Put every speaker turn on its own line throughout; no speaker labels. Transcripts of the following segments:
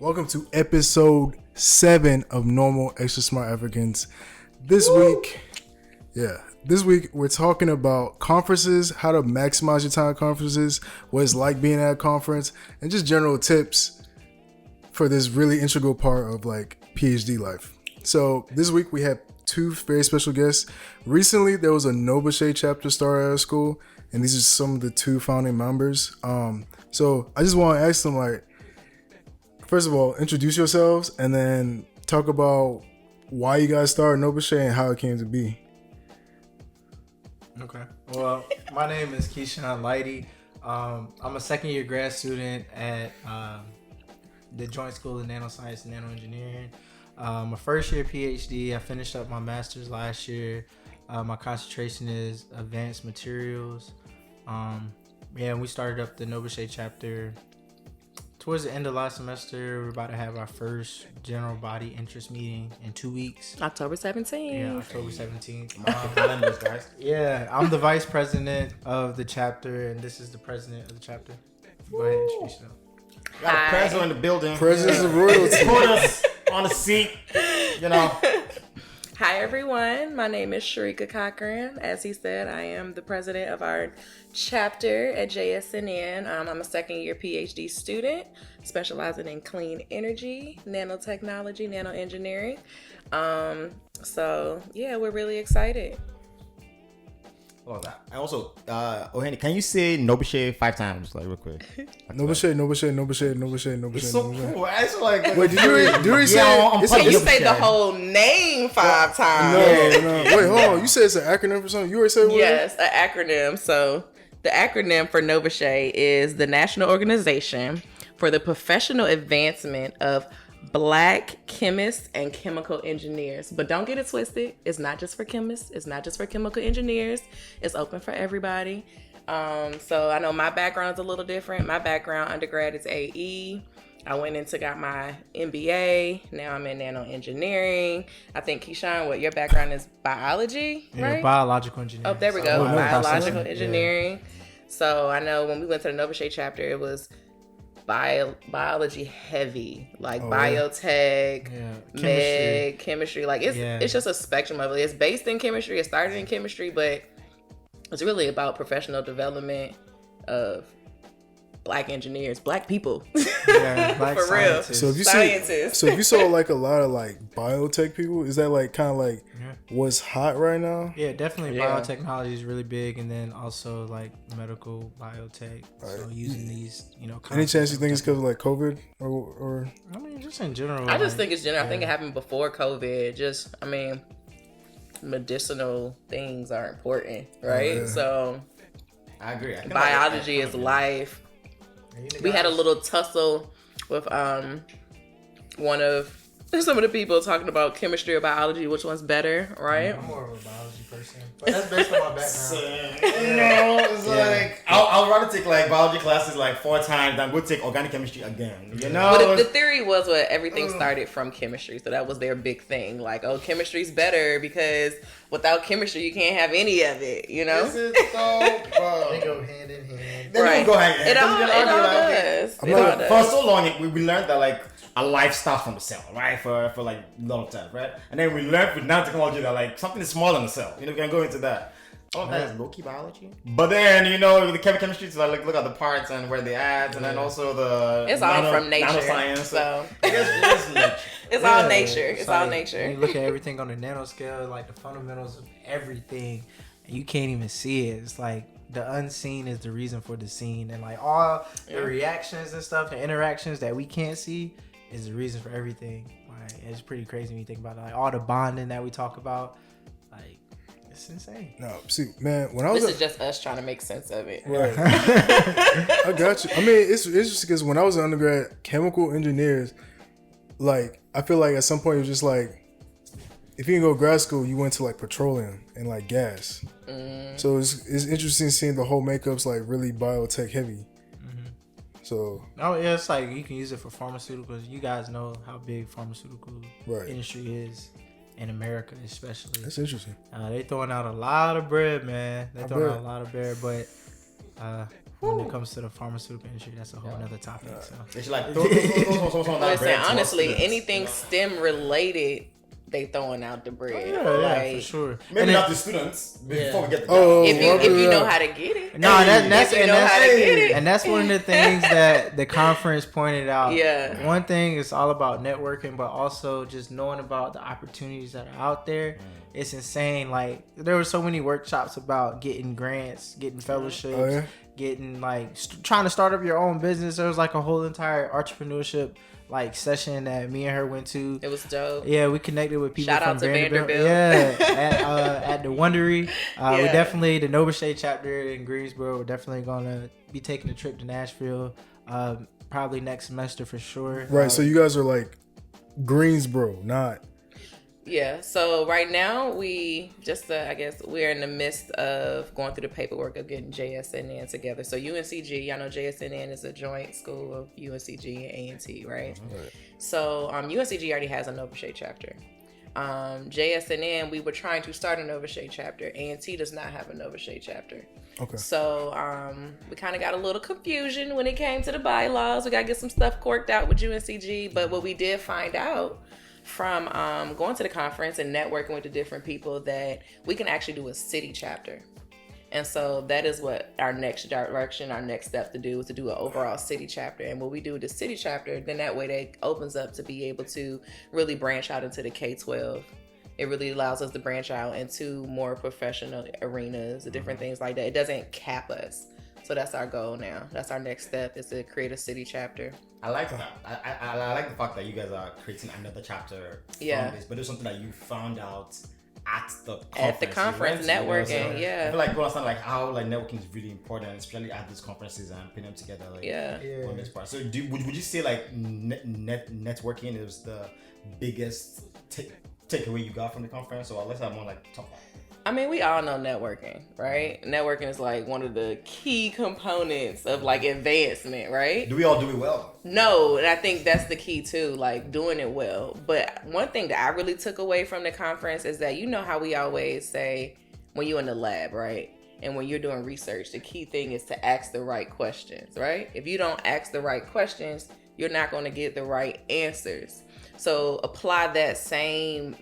Welcome to episode 7 of Normal Extra Smart Africans. This week we're talking about conferences, how to maximize your time at conferences, what it's like being at a conference, and just general tips for this really integral part of like PhD life. So this week we have two very special guests. Recently there was a NOBCChE chapter started at our school, and these are some of the two founding members. So I just want to ask them, like, first of all, introduce yourselves and then talk about why you guys started NOBCChE and how it came to be.
Okay. Well, my name is Keyshawn Lighty. I'm a second year grad student at the Joint School of Nanoscience and Nanoengineering. My first year PhD. I finished up my master's last year. My concentration is advanced materials. We started up the NOBCChE chapter towards the end of last semester. We're about to have our first general body interest meeting in 2 weeks.
October 17th.
Yeah, October 17th. Yeah, I'm the vice president of the chapter, and this is the president of the chapter. Go ahead and introduce yourself.
Got a president in the building.
Presidents of royalty.
Put us on a seat,
Hi, everyone. My name is Sharika Cochran. As he said, I am the president of our chapter at JSNN. I'm a second year PhD student specializing in clean energy, nanotechnology, nanoengineering. We're really excited.
I also, Ohani, can you say NOBCChE 5 times, like real quick?
NOBCChE.
It's so cool. It's like,
wait, did you say?
Can you say the whole name 5 times?
No. Wait, hold on. You said it's an acronym for something? You already said what?
Yes, an acronym. So the acronym for NOBCChE is the National Organization for the Professional Advancement of Black Chemists and Chemical Engineers. But don't get it twisted. It's not just for chemists. It's not just for chemical engineers. It's open for everybody. So I know my background is a little different. My background undergrad is AE. I went in to got my MBA. Now I'm in nanoengineering. I think, Keyshawn, your background is biology, right?
Yeah, biological engineering.
Oh, there we go. Biological engineering.
Yeah.
So I know when we went to the NOBCChE chapter, it was biology heavy, like biotech, med, chemistry. Like it's just a spectrum of it. It's based in chemistry. It started in chemistry, but it's really about professional development of Black engineers, Black people.
Yeah, Black
for real.
So if you
Scientists.
if you saw like a lot of like biotech people, is that like kind of like what's hot right now?
Yeah, definitely. Biotechnology is really big, and then also like medical biotech. Right. So using these,
Any chance you think it's because of like COVID or?
I mean, just in general.
I just think it's general. I think it happened before COVID. Medicinal things are important, right?
Yeah.
So
I agree.
biology is life. We had a little tussle with one of some of the people talking about chemistry or biology, which one's better, right?
I'm more of a biology person, but that's based on my background.
It's like I'll rather take like biology classes like 4 times than go take organic chemistry again.
But the theory was everything started from chemistry, so that was their big thing. Like, chemistry's better because without chemistry you can't have any of it.
This is so
They go hand in hand.
Right. Go hand in hand.
It all does.
For so long we learned that like a life starts from the cell, right? For like a lot of time, right? And then we learned with nanotechnology that like something is smaller than the cell. We can go into that. All of that is low-key biology. But then, the chemistry is like look at the parts and where they add, and then also
it's all from nature.
Nanoscience.
So
it's nature.
It's all nature. It's all nature.
When you look at everything on the nanoscale, like the fundamentals of everything, and you can't even see it. It's like the unseen is the reason for the seen, and like all the reactions and stuff, the interactions that we can't see is the reason for everything. Like, it's pretty crazy when you think about it. Like all the bonding that we talk about, like it's insane.
No, see, man, when I
was this is just us trying to make sense of it.
Right. I got you. I mean, it's just because when I was an undergrad, chemical engineers, like I feel like at some point it was just like, if you didn't go to grad school, you went to like petroleum and like gas. So it's interesting seeing the whole makeup's like really biotech heavy. So
it's like you can use it for pharmaceuticals. You guys know how big pharmaceutical industry is in America, especially.
That's interesting.
They throwing out a lot of bread, man. They're throwing out a lot of bread, but when it comes to the pharmaceutical industry, that's a whole other topic. So
They should like throw
Listen, honestly, anything STEM related, they throwing out the bread.
yeah, for sure.
Maybe not the students before we get the
If you know how to get it.
No, that's
if you know how to get it.
and that's one of the things that the conference pointed out.
Yeah.
One thing is all about networking, but also just knowing about the opportunities that are out there. It's insane. Like there were so many workshops about getting grants, getting fellowships, getting like trying to start up your own business. There was like a whole entire entrepreneurship like session that me and her went to.
It was dope.
Yeah, we connected with people
Shout
from
out to Vanderbilt.
Yeah, at the Wondery. We definitely, the NOBCChE chapter in Greensboro, we're definitely gonna be taking a trip to Nashville, probably next semester for sure.
Right. So you guys are like Greensboro, not.
Yeah, so right now we just, I guess we're in the midst of going through the paperwork of getting JSNN together. So UNCG, y'all know JSNN is a joint school of UNCG and A&T, right?
Right.
So UNCG already has a NOBCChE chapter. JSNN, we were trying to start a NOBCChE chapter. A&T does not have a NOBCChE chapter.
Okay.
So we kind of got a little confusion when it came to the bylaws. We got to get some stuff corked out with UNCG. But what we did find out from going to the conference and networking with the different people, that we can actually do a city chapter. And so that is what our next direction, our next step to do, is to do an overall city chapter. And when we do the city chapter, then that way that opens up to be able to really branch out into the K-12. It really allows us to branch out into more professional arenas and different things like that. It doesn't cap us. So that's our goal now. That's our next step, is to create a city chapter.
I like that. I like the fact that you guys are creating another chapter from this, but it's something that you found out at the conference.
Networking,
I feel like you understand like how like networking is really important, especially at these conferences and putting them together. Like, on this part. So would you say like networking is the biggest takeaway you got from the conference, or let's have more like top line?
I mean, we all know networking, right? Networking is like one of the key components of like advancement, right?
Do we all do it well?
No, and I think that's the key too, like doing it well. But one thing that I really took away from the conference is that, you know how we always say when you're in the lab, right? And when you're doing research, the key thing is to ask the right questions, right? If you don't ask the right questions, you're not going to get the right answers. So apply that same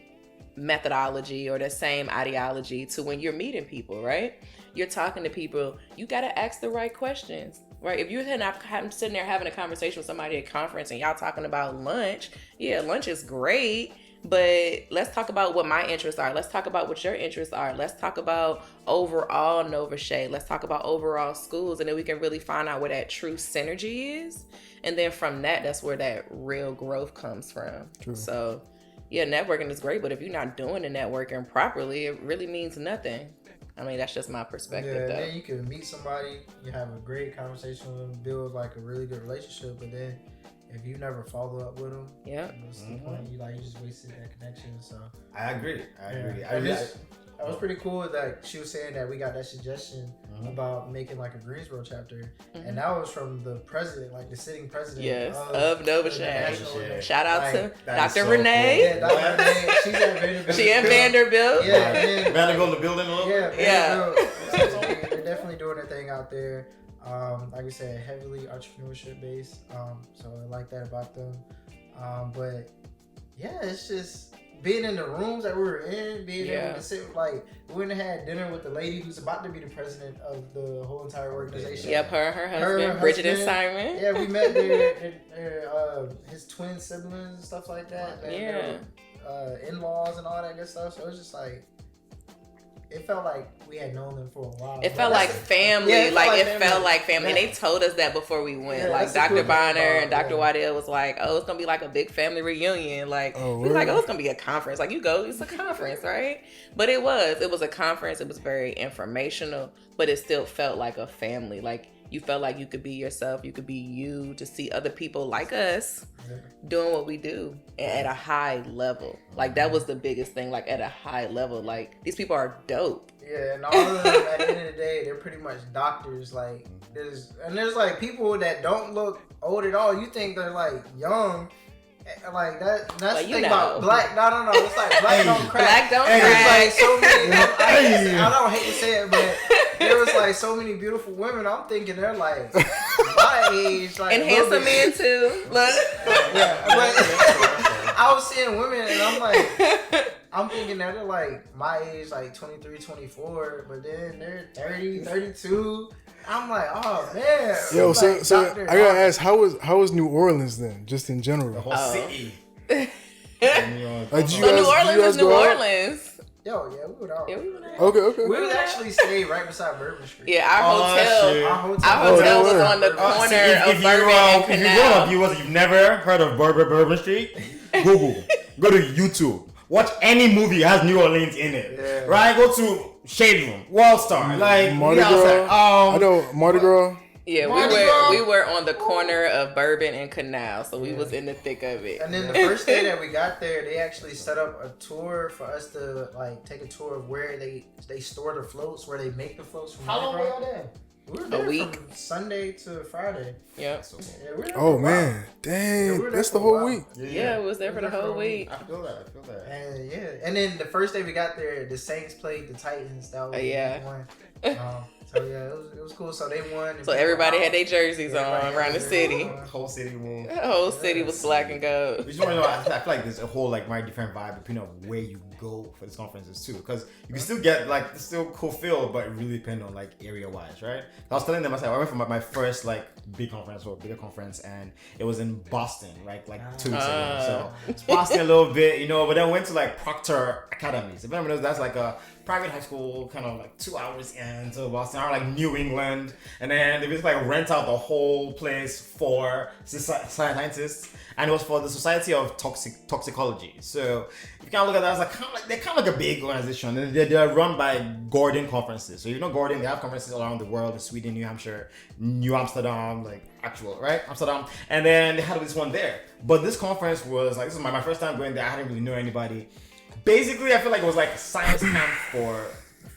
methodology or the same ideology to when you're meeting people, right? You're talking to people, you got to ask the right questions, right? If you're sitting there having a conversation with somebody at a conference and y'all talking about lunch, yeah, lunch is great, but let's talk about what my interests are. Let's talk about what your interests are. Let's talk about overall NOBCChE. Let's talk about overall schools, and then we can really find out where that true synergy is. And then from that, that's where that real growth comes from.
True.
So yeah, networking is great, but if you're not doing the networking properly, it really means nothing. I mean, that's just my perspective, though.
Then you can meet somebody, you have a great conversation with them, build like a really good relationship, but then if you never follow up with them, what's the point? You just wasted that connection. So
I agree.
That was pretty cool that she was saying that we got that suggestion about making like a Greensboro chapter, and that was from the president, like the sitting president
of NOBCChE. Shout out to Dr.
So
Renee.
Cool.
Yeah, Dr. Renee. She's at Vanderbilt.
She in Vanderbilt.
Yeah,
Vanderbilt in the building a little bit.
Yeah. They're definitely doing their thing out there. Like I said, heavily entrepreneurship based. So I like that about them. But yeah, it's just being in the rooms that we were in, being able to sit, like, we went and had dinner with the lady who's about to be the president of the whole entire organization.
Yep, her and her husband, Bridget and Simon.
Yeah, we met their his twin siblings and stuff like that. And in-laws and all that good stuff. So it was just like, it felt like we had known them for a while.
It felt like family. It felt like family. And they told us that before we went.
Yeah,
like Dr. Bonner and Dr. Waddell was like, oh, it's going to be like a big family reunion. Like, we were like, oh, it's going to be a conference. Like, you go, it's a conference, right? But it was a conference. It was very informational, but it still felt like a family. Like, you felt like you could be yourself. You could be you, to see other people like us doing what we do at a high level. Like, that was the biggest thing, like at a high level. Like, these people are dope.
Yeah, and all of them, at the end of the day, they're pretty much doctors. Like, there's like people that don't look old at all. You think they're like young. Like that's the thing about black. No. It's like black don't crack.
Black don't crack.
It's like so many. I don't hate to say it, but there it was like so many beautiful women. I'm thinking they're like my age, like
And handsome men too. Look.
Yeah, but I was seeing women, and I'm thinking that they're like my age, like 23, 24, but then they're 30, 32. I'm like, oh man.
Yo,
like,
so
doctor,
I gotta ask, how was New Orleans then, just in
The
general?
whole city.
Like, did you
So New
guys
Orleans is New
go out?
Orleans.
Yo, yeah, we went out.
Yeah, we went out.
Okay.
We would actually stay right beside Bourbon Street.
Yeah, our
Oh,
hotel.
shit.
Our hotel,
Our hotel was
word.
on the
Oh,
corner
See,
of Bourbon and
if you're one
Canal.
of viewers, you've never heard of Bourbon Street, Google. Go to YouTube. Watch any movie that has New Orleans in it.
Yeah.
Right? Go to Shade Room, World Star, like
Mardi
yeah,
Gras. I know Mardi Gras.
Yeah,
Mardi Gras.
we were on the corner of Bourbon and Canal, so we was in the thick of it.
And then the first day that we got there, they actually set up a tour for us to like take a tour of where they store the floats, where they make the floats from
How long
Mardi
were
Gras.
y'all there?
We were there
week.
from Sunday to Friday.
Yep.
Yeah, we were there for
Oh
a while.
man,
Yeah,
dang,
we were there
that's
for
the
a
whole
while.
week.
Yeah, it was there for the whole week.
I feel that.
And yeah, and then the first day we got there, the Saints played the Titans. That was
Yeah.
week one. So yeah, it was cool. So they won. and
So
we
everybody
went
had their
out.
jerseys
Everybody
on
had
around the
their
city.
jerseys on.
The whole city moved.
The whole city was black and gold.
Which one, I feel like there's a whole like very different vibe depending on where you go for these conferences too, because you can still get like it's still cool feel, but it really depends on like area wise, right? I was telling them I went for my first like bigger conference, and it was in Boston, like 2 weeks ago. So it's Boston a little bit, but then went to like Proctor Academies. If anyone knows, that's like a private high school, kind of like 2 hours into Boston, or like New England, and then they just like rent out the whole place for scientists, and it was for the Society of Toxicology. So if you kind of look at that, it's like they're kind of like a big organization. They're run by Gordon conferences. So Gordon, they have conferences all around the world: in Sweden, New Hampshire, New Amsterdam, like actual right Amsterdam, and then they had this one there. But this conference was like this is my first time going there. I didn't really know anybody. Basically, I feel like it was like a science camp for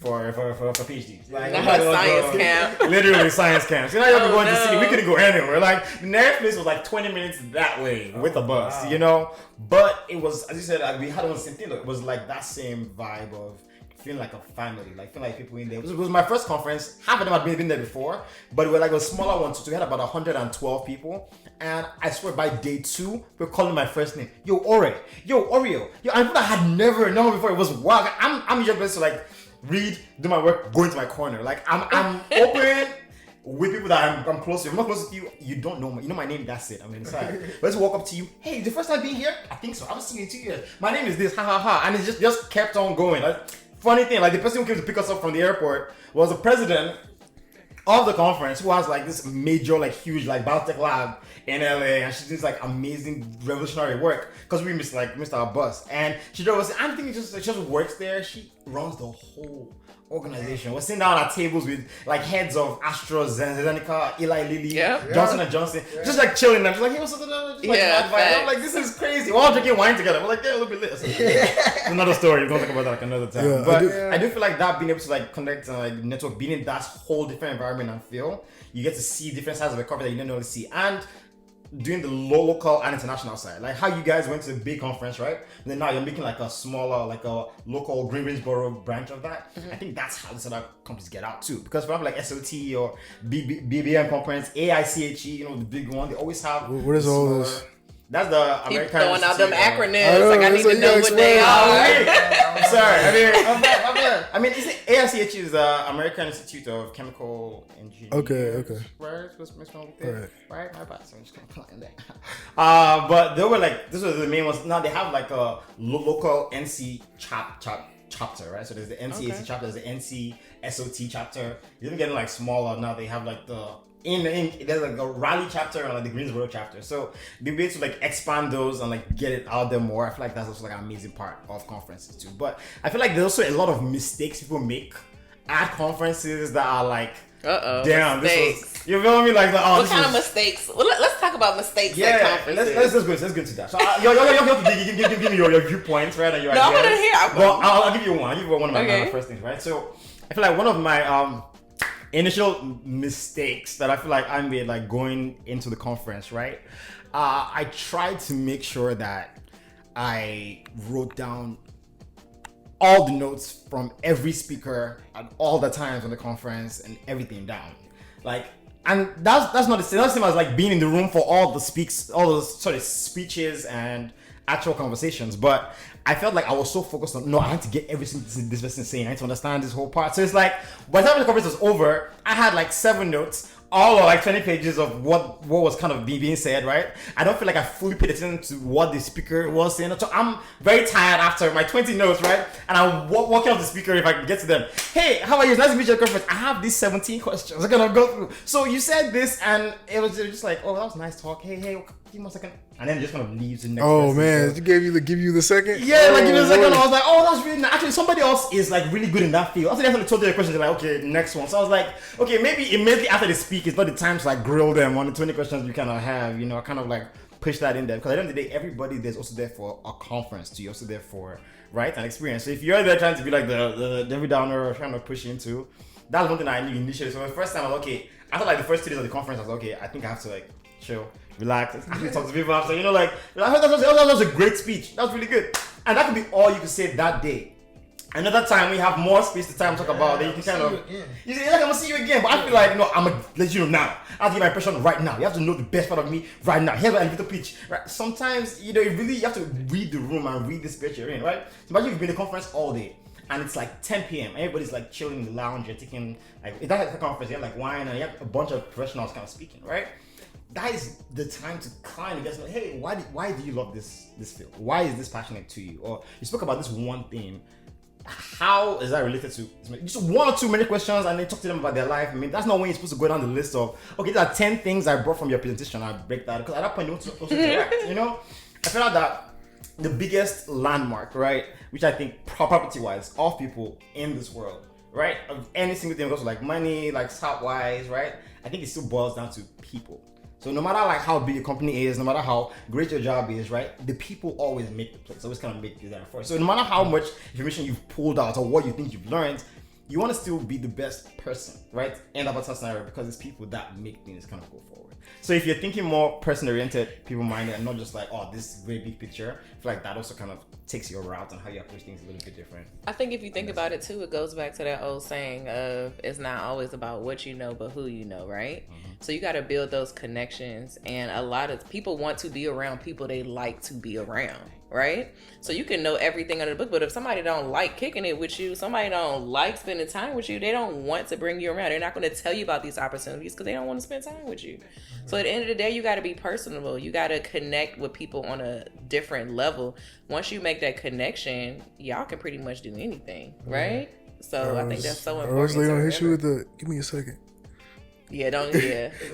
PhDs. Like
Not a science camp.
Literally science camps. You know, you have to
Oh,
go into the
no.
city. We couldn't go anywhere. Like the nearest place was like 20 minutes that way with a bus.
Wow.
But it was, as you said, like, we had one same thing. It was like that same vibe of feeling like a family, like feeling like people in there. It was my first conference. Half of them had been there before, but it was like a smaller one too. So we had about 112 people. And I swear by day 2, we're calling my first name. Yo, Oreo. Yo, I had never known before. It was wild. I'm usually supposed to like read, do my work, go into my corner. Like I'm open with people that I'm close to. If I'm not close to you, you don't know me. You know my name, that's it. I'm inside. Let's walk up to you. Hey, the first time being here? I think so. I haven't seen you in 2 years. My name is this, ha ha ha. And it just kept on going. Like, funny thing, like the person who came to pick us up from the airport was the president of the conference, who has like this major, like huge, like biotech lab in LA, and she does like amazing revolutionary work because we missed our bus, and she drove us. I think it just works there. She runs the whole organization. We're sitting down at tables with like heads of AstraZeneca, Eli Lilly,
Yep.
Johnson & Johnson, just like chilling. I'm just like, hey, what's up? Just like,
Yeah,
advice. I'm like, this is crazy. We're all drinking wine together. We're like, yeah, look at this. It's another story. We're gonna talk about that like another time.
Yeah,
But
I
I do feel like that being able to like connect and like network, being in that whole different environment and feel, you get to see different sides of the conference that you didn't normally see, and doing the local and international side, like how you guys went to the big conference, right? And then now you're making like a smaller, like a local Greensboro branch of that. I think that's how these other companies get out too, because we have like SOT or BBM conference, AICHE, the big one. They always have.
What is all this?
That's the
Keep
American.
throwing out them
Institute of-
acronyms. Like I need to know what they are.
I'm sorry. I mean, is it AICHE is the American Institute of Chemical Engineering.
Okay.
Right? Supposed to mix one with it.
Right.
Right? My bad. So I'm just gonna put in there. But they were like, this was the main ones. Now they have like a local NC chapter, right? So there's the NCAC chapter, there's the NC SOT chapter. You're even getting like smaller now. They have like the there's like a Raleigh chapter and like the Greensboro chapter. So they'll be able to like expand those and like get it out there more. I feel like that's also like an amazing part of conferences too. But I feel like there's also a lot of mistakes people make at conferences that are like, damn,
mistakes.
this was, you feel me? Like,
What kind of mistakes? Well, let's talk about mistakes at conferences.
let's go to that. So you have to give me your viewpoints, right? And your
No, I
ideas.
want to hear.
Well, I'll give you one. I'll give you one of my
Okay.
first things, right? So I feel like one of my initial mistakes that I feel like I made, like going into the conference, right? I tried to make sure that I wrote down all the notes from every speaker at all the times on the conference and everything down. Like, and that's not the same as like being in the room for all the speeches and actual conversations. But I felt like I was so focused on, no, I had to get everything this person saying. I had to understand this whole part. So it's like, by the time the conference was over, I had like 7 notes, all of like 20 pages of what was kind of being said, right? I don't feel like I fully paid attention to what the speaker was saying. So I'm very tired after my 20 notes, right? And I'm walking off the speaker if I can get to them. Hey, how are you? Nice to meet you at the conference. I have these 17 questions I'm gonna go through. So you said this, and it was just like, oh, that was nice talk. Hey, give me a second. And then it just kind of leaves the next.
Oh man, give you the second.
Yeah, like give me a second. I was like, oh, that's really nice. Actually, somebody else is like really good in that field. After they actually told you the questions, they're like, okay, next one. So I was like, okay, maybe immediately after they speak, it's not the time to like grill them on the 20 questions you kind of have. You know, kind of like push that in there, because at the end of the day, everybody there's also there for a conference too. You're also there for, right, an experience. So if you're there trying to be like the Debbie Downer or trying to push into, that's one thing I knew initially. So the first time I was okay. After like the first 2 days of the conference, I was okay. I think I have to like chill, relax, actually talk to people after. You know, like I heard that was a great speech. That was really good, and that could be all you could say that day. Another time we have more space to time to talk about. Then you can kind of, you say, like, I'm gonna see you again, but I feel like, no, I'm gonna let you know now. I'll give you my impression right now. You have to know the best part of me right now. Here's my elevator pitch. Right? Sometimes, you know, you have to read the room and read the speech you're in, right? So imagine you've been in a conference all day, and it's like 10 p.m. Everybody's like chilling in the lounge. You're taking, like, if that's a conference, you have like wine, and you have a bunch of professionals kind of speaking, right? That is the time to kind of get to know, hey, why do you love this field? Why is this passionate to you? Or you spoke about this one thing. How is that related to just 1 or 2 minute questions, and then talk to them about their life? I mean, that's not when you're supposed to go down the list of, okay, these are 10 things I brought from your presentation. I break that, because at that point you want to also interact. You know, I feel like that the biggest landmark, right, which I think property wise of people in this world, right, of any single thing, also like money, like stock wise, right, I think it still boils down to people. So no matter like how big your company is, no matter how great your job is, right, the people always make the place, always kind of make it there for. So no matter how much information you've pulled out or what you think you've learned, you want to still be the best person, right, in that particular scenario, because it's people that make things kind of go forward. So if you're thinking more person-oriented, people-minded, and not just like, oh, this very big picture, I feel like that also kind of takes your route and how you approach things a little bit different.
I think if you think about it too, it goes back to that old saying of, it's not always about what you know, but who you know, right? Mm-hmm. So you got to build those connections, and a lot of people want to be around people they like to be around, right? So you can know everything under the book, but if somebody don't like kicking it with you, somebody don't like spending time with you, they don't want to bring you around. They're not going to tell you about these opportunities because they don't want to spend time with you. Mm-hmm. So at the end of the day, you got to be personable. You got to connect with people on a different level. Once you make that connetion, y'all can pretty much do anything, right? So I think that's so important.
I was like, gonna hit you with the, give me a second.
Yeah,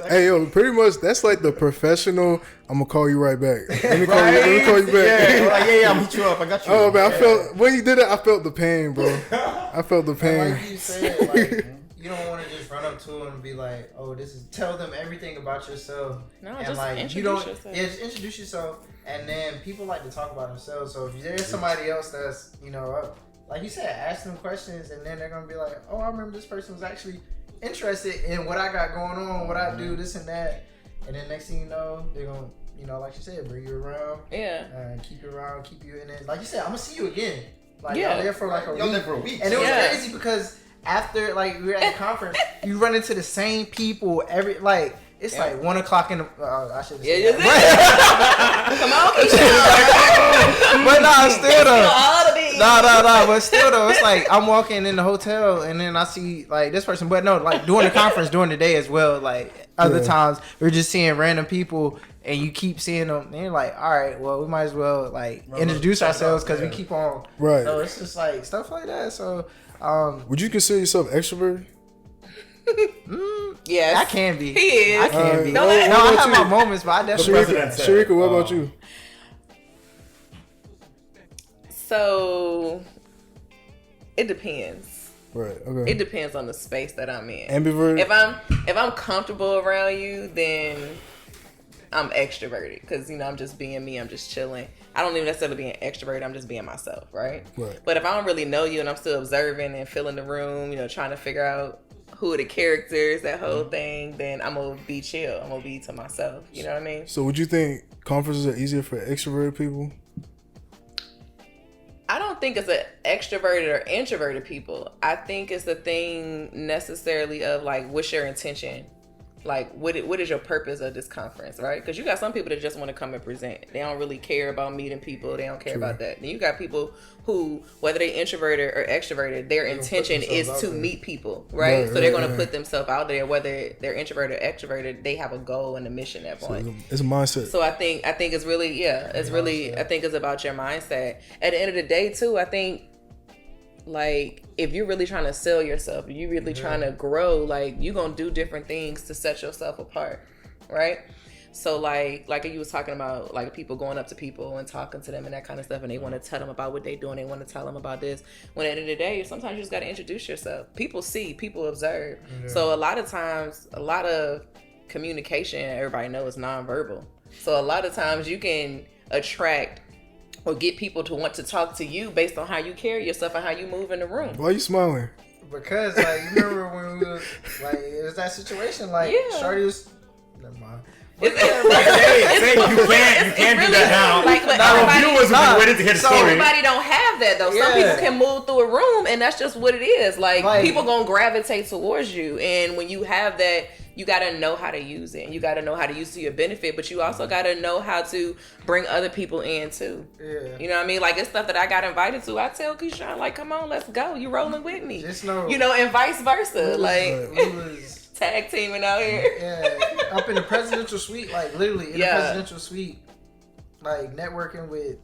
Hey, yo, pretty much that's like the professional. I'm gonna call you right back. Let me call you back.
Yeah, I'm hit you up. I got you.
Oh man, I felt when you did it. I felt the pain, bro. I felt the pain.
Like you said, like, you don't want to just run up to them and be like, "Oh, tell them everything about yourself."
No,
and
just
like
introduce yourself.
Yeah, just introduce yourself, and then people like to talk about themselves. So if there's somebody else that's, you know, like you said, ask them questions, and then they're gonna be like, "Oh, I remember this person was actually interested in what I got going on, what I do, this and that," and then next thing you know, they're gonna, you know, like you said, bring you around, keep you around, keep you in it. Like you said, I'm gonna see you again. Like y'all there for like a week, and it was crazy because after like we were at the conference, you run into the same people every like. It's like 1:00 in the. I should have said that.
Come on, Keisha.
But no, still though. No. But still though, it's like I'm walking in the hotel and then I see like this person. But no, like during the conference, during the day as well. Like other times, we're just seeing random people and you keep seeing them. And you're like, all right, well, we might as well like introduce ourselves because we keep on.
Right.
So it's just like stuff like that. So,
would you consider yourself extroverted?
Yes,
I can be.
He is.
I can be.
No,
I have my moments, but I definitely.
Sharika, what about you?
So it depends.
Right. Okay.
It depends on the space that I'm in.
Ambivert.
If I'm comfortable around you, then I'm extroverted because, you know, I'm just being me. I'm just chilling. I don't even necessarily be an extrovert. I'm just being myself, right? But if I don't really know you and I'm still observing and filling the room, you know, trying to figure out who are the characters, that whole thing, then I'm gonna be chill. I'm gonna be to myself. You know what I mean?
So would you think conferences are easier for extroverted people?
don't think it's an extroverted or introverted people. I think it's the thing necessarily of like, what's your intention? Like, what is your purpose of this conference, right? Because you got some people that just want to come and present. They don't really care about meeting people. They don't care about that. Then you got people who, whether they introverted or extroverted, their intention is to meet people, right? So they're going to put themselves out there, whether they're introverted or extroverted. They have a goal and a mission at point.
So it's a mindset.
So I think it's really, it's really, I think it's about your mindset. At the end of the day, too, I think, like, if you're really trying to sell yourself, if you're really trying to grow, like, you're going to do different things to set yourself apart, right? So, like you was talking about, like, people going up to people and talking to them and that kind of stuff, and they want to tell them about what they're doing, they want to tell them about this. When at the end of the day, sometimes you just got to introduce yourself. People see, people observe. Yeah. So, a lot of times, a lot of communication, everybody knows, is nonverbal. So, a lot of times you can attract or get people to want to talk to you based on how you carry yourself and how you move in the room.
Why are you smiling?
Because, like, you remember when we was, like, it was that situation, like, Shorty was, never mind.
You can't do that now.
Like, but
our viewers will be waiting to hear the story.
Everybody don't have that, though. Some people can move through a room, and that's just what it is. Like people gonna gravitate towards you, and when you have that, you gotta know how to use it. You gotta know how to use it to your benefit, but you also gotta know how to bring other people in too. Yeah. You know what I mean? Like, it's stuff that I got invited to. I tell Keyshawn, like, come on, let's go. You rolling with me.
Just know.
You know, and vice versa. We was tag teaming out here.
Yeah. Up in the presidential suite, like literally in the presidential suite, like networking with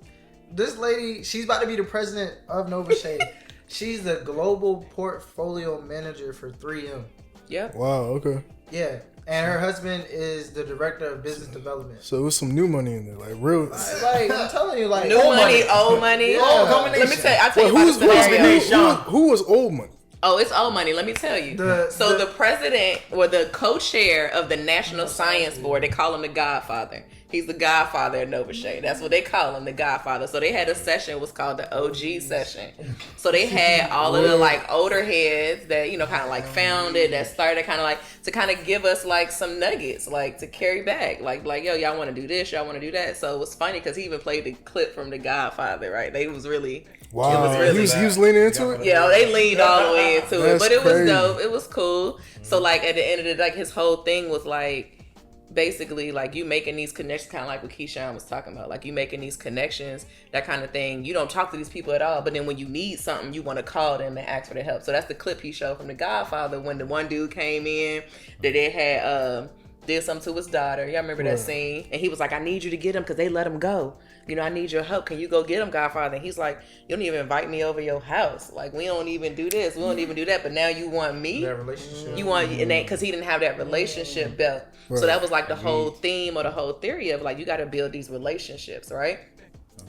this lady. She's about to be the president of NOBCChE. She's the global portfolio manager for 3M.
Yep.
Wow. Okay.
Yeah, and her husband is the director of business development.
So it was some new money in there, like real.
Like I'm telling you, like
new money, old money.
Yeah.
Let me tell you. I'll tell you about the scenario.
Who was old money?
Oh, it's old money. Let me tell you. The president or the co-chair of the National Science Board, they call him the Godfather. He's the Godfather of NOBCCchE. That's what they call him, the Godfather. So they had a session, it was called the OG session. So they had all of the like older heads that, you know, kind of like founded, that started kind of like to kind of give us like some nuggets, like to carry back, like yo, y'all want to do this, y'all want to do that. So it was funny because he even played the clip from the Godfather, right? They was really.
Wow, he was leaning into it.
Yeah, they leaned all the way into it, but it was dope. It was cool. So like at the end of the day, like his whole thing was like basically like you making these connections, kind of like what Keyshawn was talking about. Like you making these connections, that kind of thing. You don't talk to these people at all, but then when you need something, you want to call them and ask for their help. So that's the clip he showed from The Godfather when the one dude came in that they had did something to his daughter. Y'all remember that scene? And he was like, I need you to get him because they let him go. You know, I need your help. Can you go get him, Godfather? And he's like, you don't even invite me over your house. Like, we don't even do this. We don't even do that. But now you want me?
That relationship.
You want, and that because he didn't have that relationship built. Right. So that was like the whole theme or the whole theory of like, you got to build these relationships, right?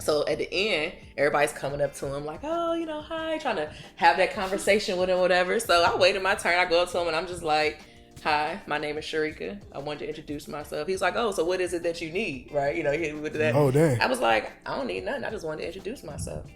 So at the end, everybody's coming up to him like, oh, you know, hi, trying to have that conversation with him, whatever. So I waited my turn. I go up to him and I'm just like, hi, my name is Sharika. I wanted to introduce myself. He's like, oh, so what is it that you need? Right? You know, he with that.
Oh, dang.
I was like, I don't need nothing. I just wanted to introduce myself.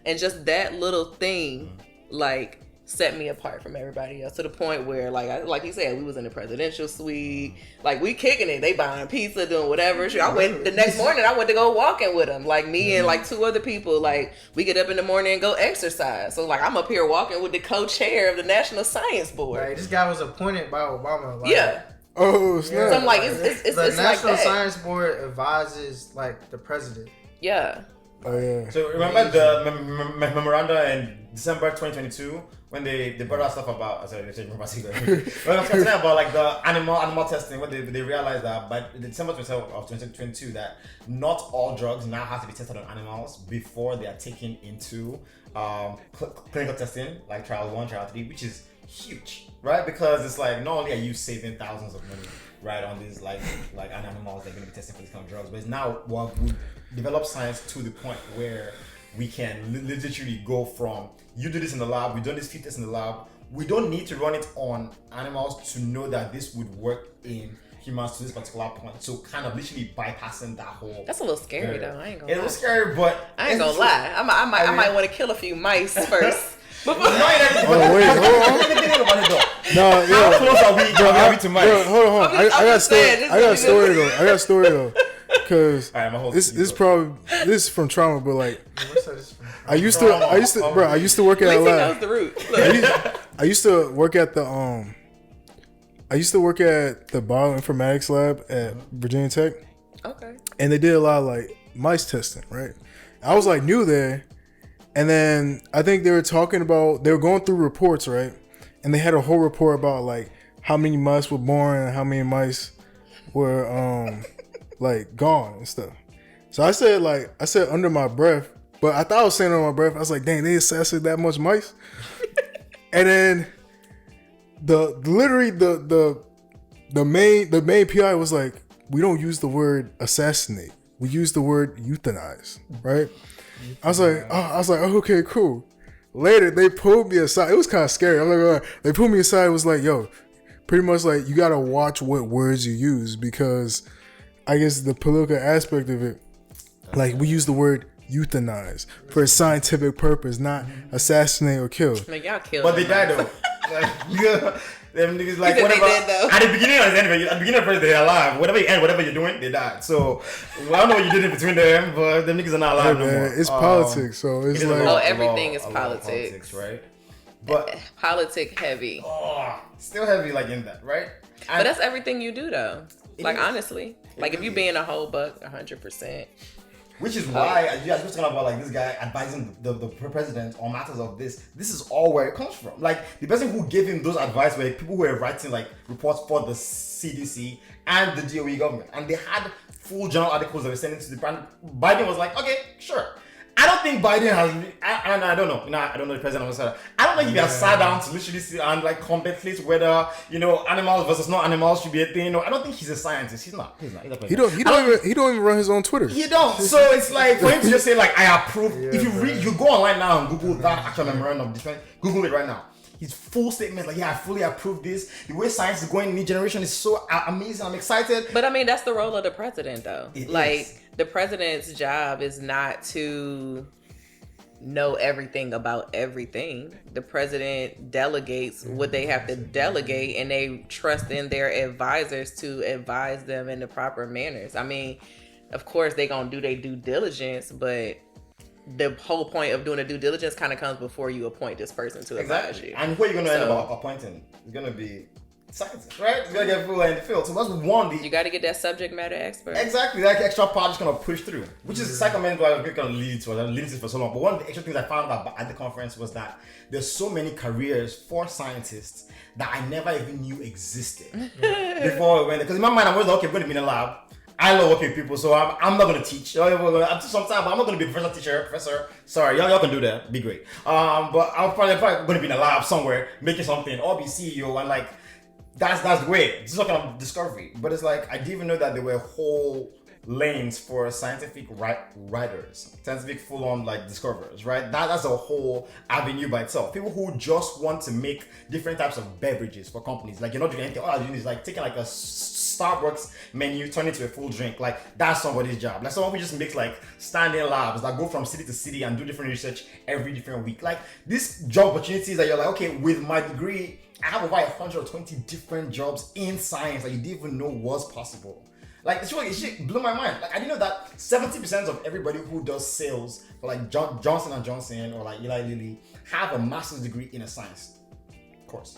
And just that little thing, like, set me apart from everybody else to the point where, like you said, we was in the presidential suite. Like, we kicking it. They buying pizza, doing whatever. I went the next morning. I went to go walking with them. Like, me and like two other people. Like, we get up in the morning and go exercise. So, like, I'm up here walking with the co-chair of the National Science Board.
Right. This guy was appointed by Obama. Like,
yeah.
Oh, snap.
So I'm like, it's
the National
like
Science Board advises like the president.
Yeah.
Oh yeah.
So remember the memoranda in December 2022 when they brought out stuff about when I was talking about like the animal testing, when they realized that by December 27th of 2022 that not all drugs now have to be tested on animals before they are taken into clinical testing, like trial 1, trial 3, which is huge, right? Because it's like not only are you saving thousands of money, right, on these like animals that are going to be testing for these kind of drugs, but it's now we develop science to the point where we can literally go from you do this in the lab, we do this few tests in the lab, we don't need to run it on animals to know that this would work in humans to this particular point. So kind of literally bypassing that whole.
That's a little scary though. I ain't gonna.
It's a little scary, but
I ain't gonna lie. I might want to kill a few mice first.
Wait, hold on. No,
how close are we to mice?
Hold on. I got a story though. because
All right, my whole
this is probably this is from trauma, but like
What's that? This from-
I used to work at
At
a
least he
lab.
knows the root. Look.
I used to work at the bioinformatics lab at Virginia Tech,
Okay.
and they did a lot of like mice testing, right? I was like new there, and then I think they were going through reports, right? And they had a whole report about like how many mice were born and how many mice were like gone and stuff. So I said under my breath, but I thought I was saying under my breath. I was like, dang, they assassinated that much mice. And then the main PI was like, we don't use the word assassinate. We use the word euthanize, right? I was like, oh, okay, cool. Later, they pulled me aside. It was kind of scary. I'm like, they pulled me aside. It was like, yo, pretty much like you gotta watch what words you use because I guess the political aspect of it, like we use the word euthanize for a scientific purpose, not assassinate or kill.
Like, y'all killed
But they
him.
died though. Like, yeah, them niggas like
You said they
whatever.
did, though.
At the beginning or the end, at the beginning of first they're alive. Whatever you end, whatever you're doing, they died. So well, I don't know what you did in between them, but them niggas are not alive
Hey,
no
man,
more.
it's politics, so it's
it is a
like
lot-
everything
a
is
lot of
politics.
right? But
Politic heavy.
still heavy like in that, right?
But that's everything you do, though. Like,
is.
honestly. Like, if you being a whole buck, 100%.
Which is why you guys were talking about like this guy advising the president on matters of this. This is all where it comes from. Like the person who gave him those advice were people who were writing like reports for the CDC and the DOE government, and they had full journal articles that were sending to the president. Biden was like, okay, sure. I don't think Biden has. I don't know. I don't know the president of Australia. I don't think if he has sat down to literally sit and like contemplate whether animals versus non animals should be a thing. No, I don't think he's a scientist. He's not. He's not.
he don't even run his own Twitter.
You don't. So it's like for him to just say like I approve. If you read, you go online now and Google that actual memorandum. Google it right now. His full statement like, yeah, I fully approve this. The way science is going in new generation is so amazing. I'm excited.
But I mean, that's the role of the president, though.
It
like,
is.
the president's job is not to know everything about everything. The president delegates what they have to delegate, and they trust in their advisors to advise them in the proper manners. I mean, of course, they gonna do their due diligence, but the whole point of doing a due diligence kind of comes before you appoint this person to advise you.
And who are you going to end up appointing? It's going to be scientists, right? It's going to get people in the field. So that's one.
You got to get that subject matter expert.
Exactly. That extra part is going to push through, which is the second main why we're going to lead to for so long. But one of the extra things I found out at the conference was that there's so many careers for scientists that I never even knew existed before we went there. Because in my mind, I was like, okay, I'm going to be in a lab. I love working with people, so I'm not gonna teach. I'm sometimes, but I'm not gonna be a professor. Sorry, y'all can do that. Be great. But I'm probably gonna be in a lab somewhere making something, or be CEO, and like that's great. This is not kind of discovery, but it's like I didn't even know that there were whole lanes for scientific writers, scientific full-on like discoverers, right? That's a whole avenue by itself. People who just want to make different types of beverages for companies. Like you're not doing anything. All you're doing is like taking like a Starbucks menu, turn it to a full drink. Like that's somebody's job. Like someone who just makes like standing labs that go from city to city and do different research every different week. Like these job opportunities that you're like, okay, with my degree, I have over 120 different jobs in science that you didn't even know was possible. Like it shit blew my mind. Like I didn't know that 70% of everybody who does sales for like Johnson & Johnson or like Eli Lilly have a master's degree in a science course.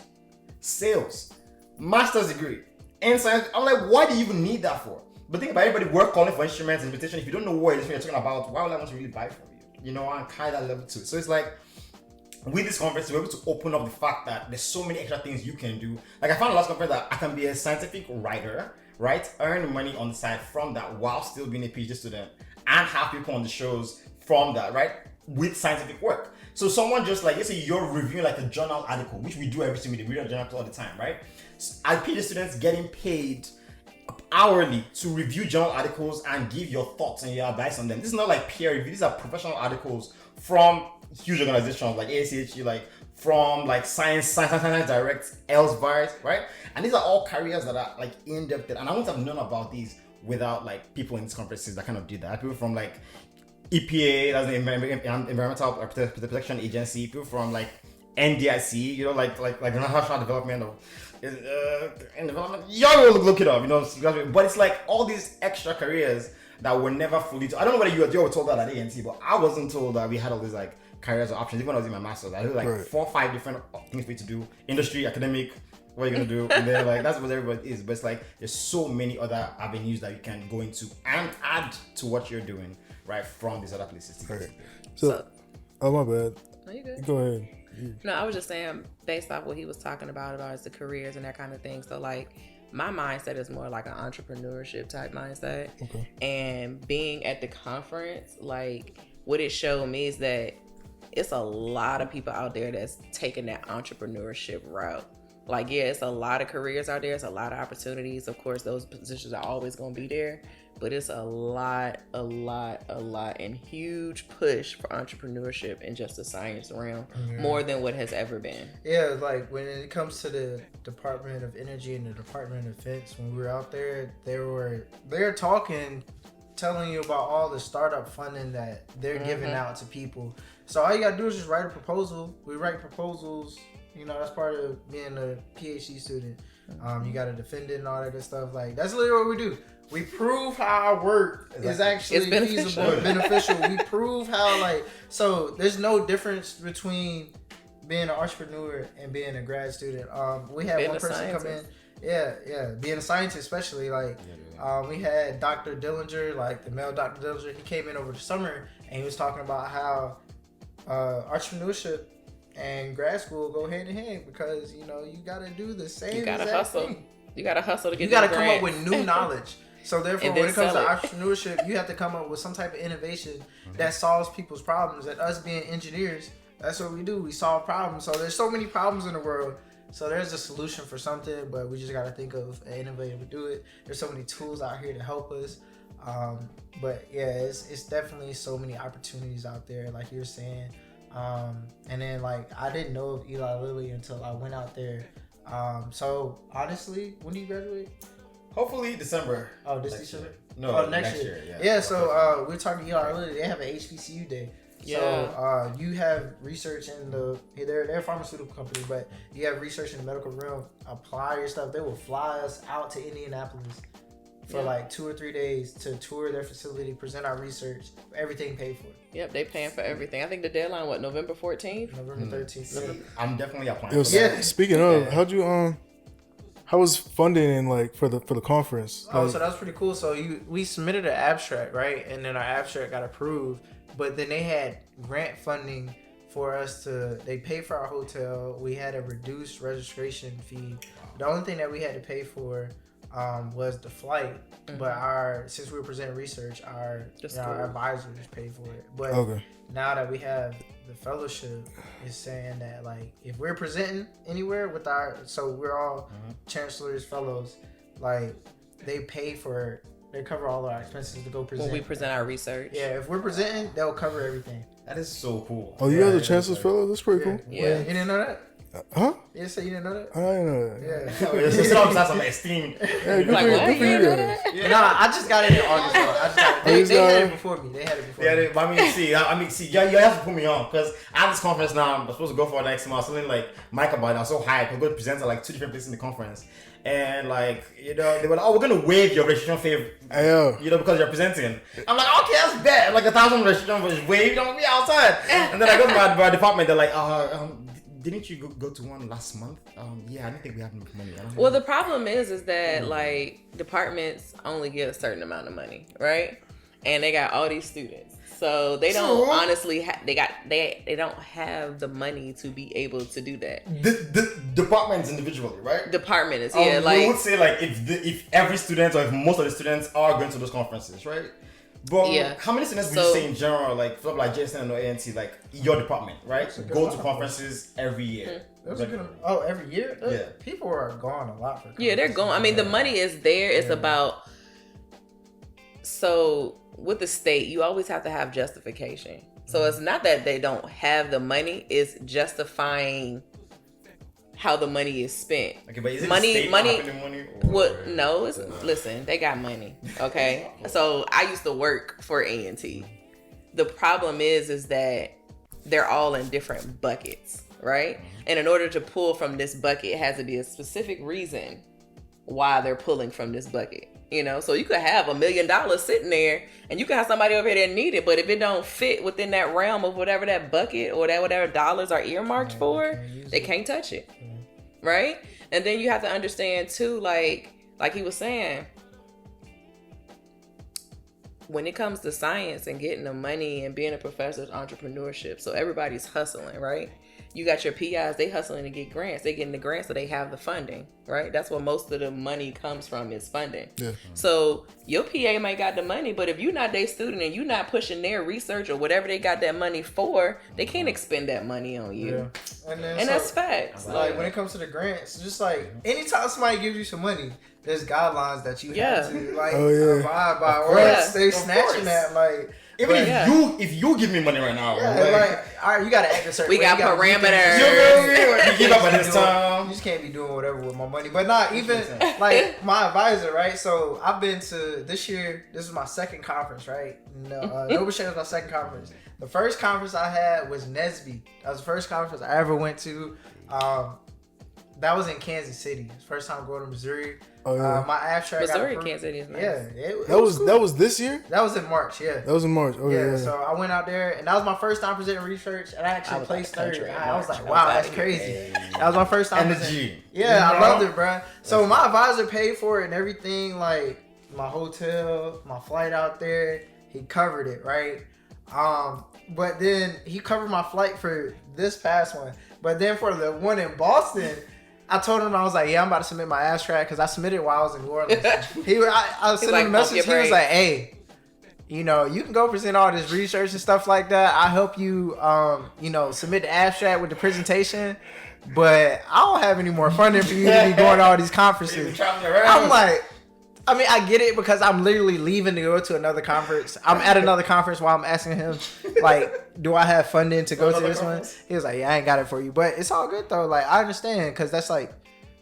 Sales, master's degree in science. I'm like, why do you even need that for? But think about everybody work calling for instruments and invitation. If you don't know what you're talking about, why would I want to really buy from you? You know, and kind of level to it. So it's like with this conference, we're able to open up the fact that there's so many extra things you can do. Like I found last conference that I can be a scientific writer, right? Earn money on the side from that while still being a PhD student and have people on the shows from that, right? With scientific work. So someone just like, let's say you're reviewing like a journal article, which we do every single day, we read journals all the time, right? As PhD students getting paid hourly to review journal articles and give your thoughts and your advice on them. This is not like peer review. These are professional articles from huge organizations like ACHE, like from like Science Direct, Elsevier, right? And these are all careers that are like in depth. And I wouldn't have known about these without like people in these conferences that kind of did that. People from like EPA, that's the Environmental Protection Agency. People from like NDIC, you know, like National Development of in development. Y'all will look it up, you know. But it's like all these extra careers that were never fully. I don't know whether you were told that at A&T, but I wasn't told that we had all these like careers or options. Even when I was in my master's, I had like 4 or 5 different things for you to do: industry, academic. What are you gonna do? And then like that's what everybody is. But it's like there's so many other avenues that you can go into and add to what you're doing right from these other places.
Okay. So, oh my bad.
No, you good.
Go ahead.
No, I was just saying based off what he was talking about the careers and that kind of thing. So like my mindset is more like an entrepreneurship type mindset.
Okay.
And being at the conference, like what it showed me is that it's a lot of people out there that's taking that entrepreneurship route. Like, yeah, it's a lot of careers out there. It's a lot of opportunities. Of course, those positions are always going to be there. But it's a lot, and huge push for entrepreneurship in just the science realm, more than what has ever been.
Yeah, like when it comes to the Department of Energy and the Department of Defense, when we were out there, they're telling you about all the startup funding that they're giving out to people. So all you gotta do is just write a proposal. We write proposals. You know, that's part of being a PhD student. You got to defend it and all that good stuff. Like, that's literally what we do. We prove how our work is actually feasible and beneficial. We prove how, like, so there's no difference between being an entrepreneur and being a grad student. We had one person come in. Yeah. Being a scientist, especially, like, we had Dr. Dillinger, like the male Dr. Dillinger. He came in over the summer and he was talking about how entrepreneurship and grad school go hand in hand because you know you gotta do the same.
You gotta hustle.
Thing.
You gotta hustle to get.
You gotta come up with new knowledge. So therefore, when it comes to
it.
entrepreneurship, you have to come up with some type of innovation that solves people's problems. And us being engineers, that's what we do. We solve problems. So there's so many problems in the world. So there's a solution for something, but we just gotta think of an innovative to do it. There's so many tools out here to help us. But yeah, it's definitely so many opportunities out there, like you're saying. And then like I didn't know of Eli Lilly until I went out there. So honestly, when do you graduate?
Hopefully December.
Oh, this December?
No,
next year.
Yeah.
So we're talking Eli Lilly. They have an HBCU day.
Yeah.
So you have research in they're a pharmaceutical company, but you have research in the medical realm. Apply your stuff. They will fly us out to Indianapolis for like 2 or 3 days to tour their facility, present our research, everything paid for.
Yep, they paying for everything. I think the deadline, November 14th?
November 13th.
I'm definitely applying.
Yo, speaking of, how was funding and like for the conference?
So that was pretty cool. So we submitted an abstract, right? And then our abstract got approved, but then they had grant funding for us they paid for our hotel. We had a reduced registration fee. The only thing that we had to pay for was the flight, but since we were presenting research, our advisors paid for it. But now that we have the fellowship, is saying that like if we're presenting anywhere with so we're all chancellors, fellows, like they cover all our expenses to go present.
When we present our research.
Yeah, if we're presenting, they'll cover everything.
That is so cool.
Oh, you guys are chancellor's fellow? That's pretty cool.
Yeah, you didn't know that?
Huh?
Yeah, so you didn't know that?
I didn't know that.
Yeah.
It's some esteem.
Yeah, good for you guys.
Yeah. No, I just got it in August. They had it before me.
Yeah, I mean, you have to put me on because I have this conference now. I'm supposed to go for next month. Something like Mike about it. I'm so hyped. I'm going to present at like 2 different places in the conference. And like, you know, they were like, oh, we're going to waive your registration fee, you know, because you're presenting. I'm like, okay, that's bad. Like 1,000 registration was waived. I'm going to be outside. And then I go to my department. They're like, didn't you go to one last month? Yeah, I don't think we have enough money.
Well, the problem is that like departments only get a certain amount of money, right? And they got all these students, so they don't honestly they don't have the money to be able to do that.
The departments individually, right?
Department is
we would say like if every student or if most of the students are going to those conferences, right? But how many students would you say in general, like from like GSO or A&T, like your department, right? Go to conferences every year.
Every year?
Yeah.
People are going a lot for conferences.
Yeah, they're going. I mean, the money is there. It's about, so with the state, you always have to have justification. So it's not that they don't have the money, it's justifying how the money is spent.
Okay, but is it
money?
What?
No, listen, they got money. Okay, so I used to work for A&T. The problem is that they're all in different buckets, right? And in order to pull from this bucket, it has to be a specific reason why they're pulling from this bucket. You know, so you could have $1 million sitting there, and you can have somebody over here that need it, but if it don't fit within that realm of whatever that bucket or that whatever dollars are earmarked for, they can't touch it, right? And then you have to understand too, like he was saying, when it comes to science and getting the money and being a professor is entrepreneurship. So everybody's hustling, right? You got your PIs, they hustling to get grants. They getting the grants so they have the funding, right? That's where most of the money comes from, is funding. Yeah. So your PA might got the money, but if you're not their student and you're not pushing their research or whatever they got that money for, they can't expend that money on you. Yeah. And that's facts.
Like when it comes to the grants, just like anytime somebody gives you some money, there's guidelines that you have to abide by, or stay snatching that. Like
even if you give me money right now,
like all right, you gotta act a certain way.
We got parameters.
You give up at this time.
You just can't be doing whatever with my money. But not even like my advisor, right? So I've been to this year. This is my second conference, right? No, NOBCChE was my second conference. The first conference I had was NESB. That was the first conference I ever went to. That was in Kansas City. First time going to Missouri. Oh, yeah. My abstract.
Missouri, Kansas City is nice.
Yeah,
that was this year.
That was in March. Yeah,
that was in March. Oh, yeah.
So I went out there, and that was my first time presenting research, and I actually placed third. I was like, wow, that's crazy. That was my first time.
Energy.
Yeah, I loved it, bro. So my advisor paid for it and everything, like my hotel, my flight out there. He covered it, right? But then he covered my flight for this past one. But then for the one in Boston, I told him, I was like, yeah, I'm about to submit my abstract because I submitted while I was in New Orleans. I sent him a message. He was like, hey, you know, you can go present all this research and stuff like that. I'll help you, you know, submit the abstract with the presentation. But I don't have any more funding for you to be going to all these conferences. I'm like, I mean, I get it because I'm literally leaving to go to another conference. I'm at another conference while I'm asking him, like, do I have funding to go to this one? He was like, yeah, I ain't got it for you. But it's all good, though. Like, I understand because that's like,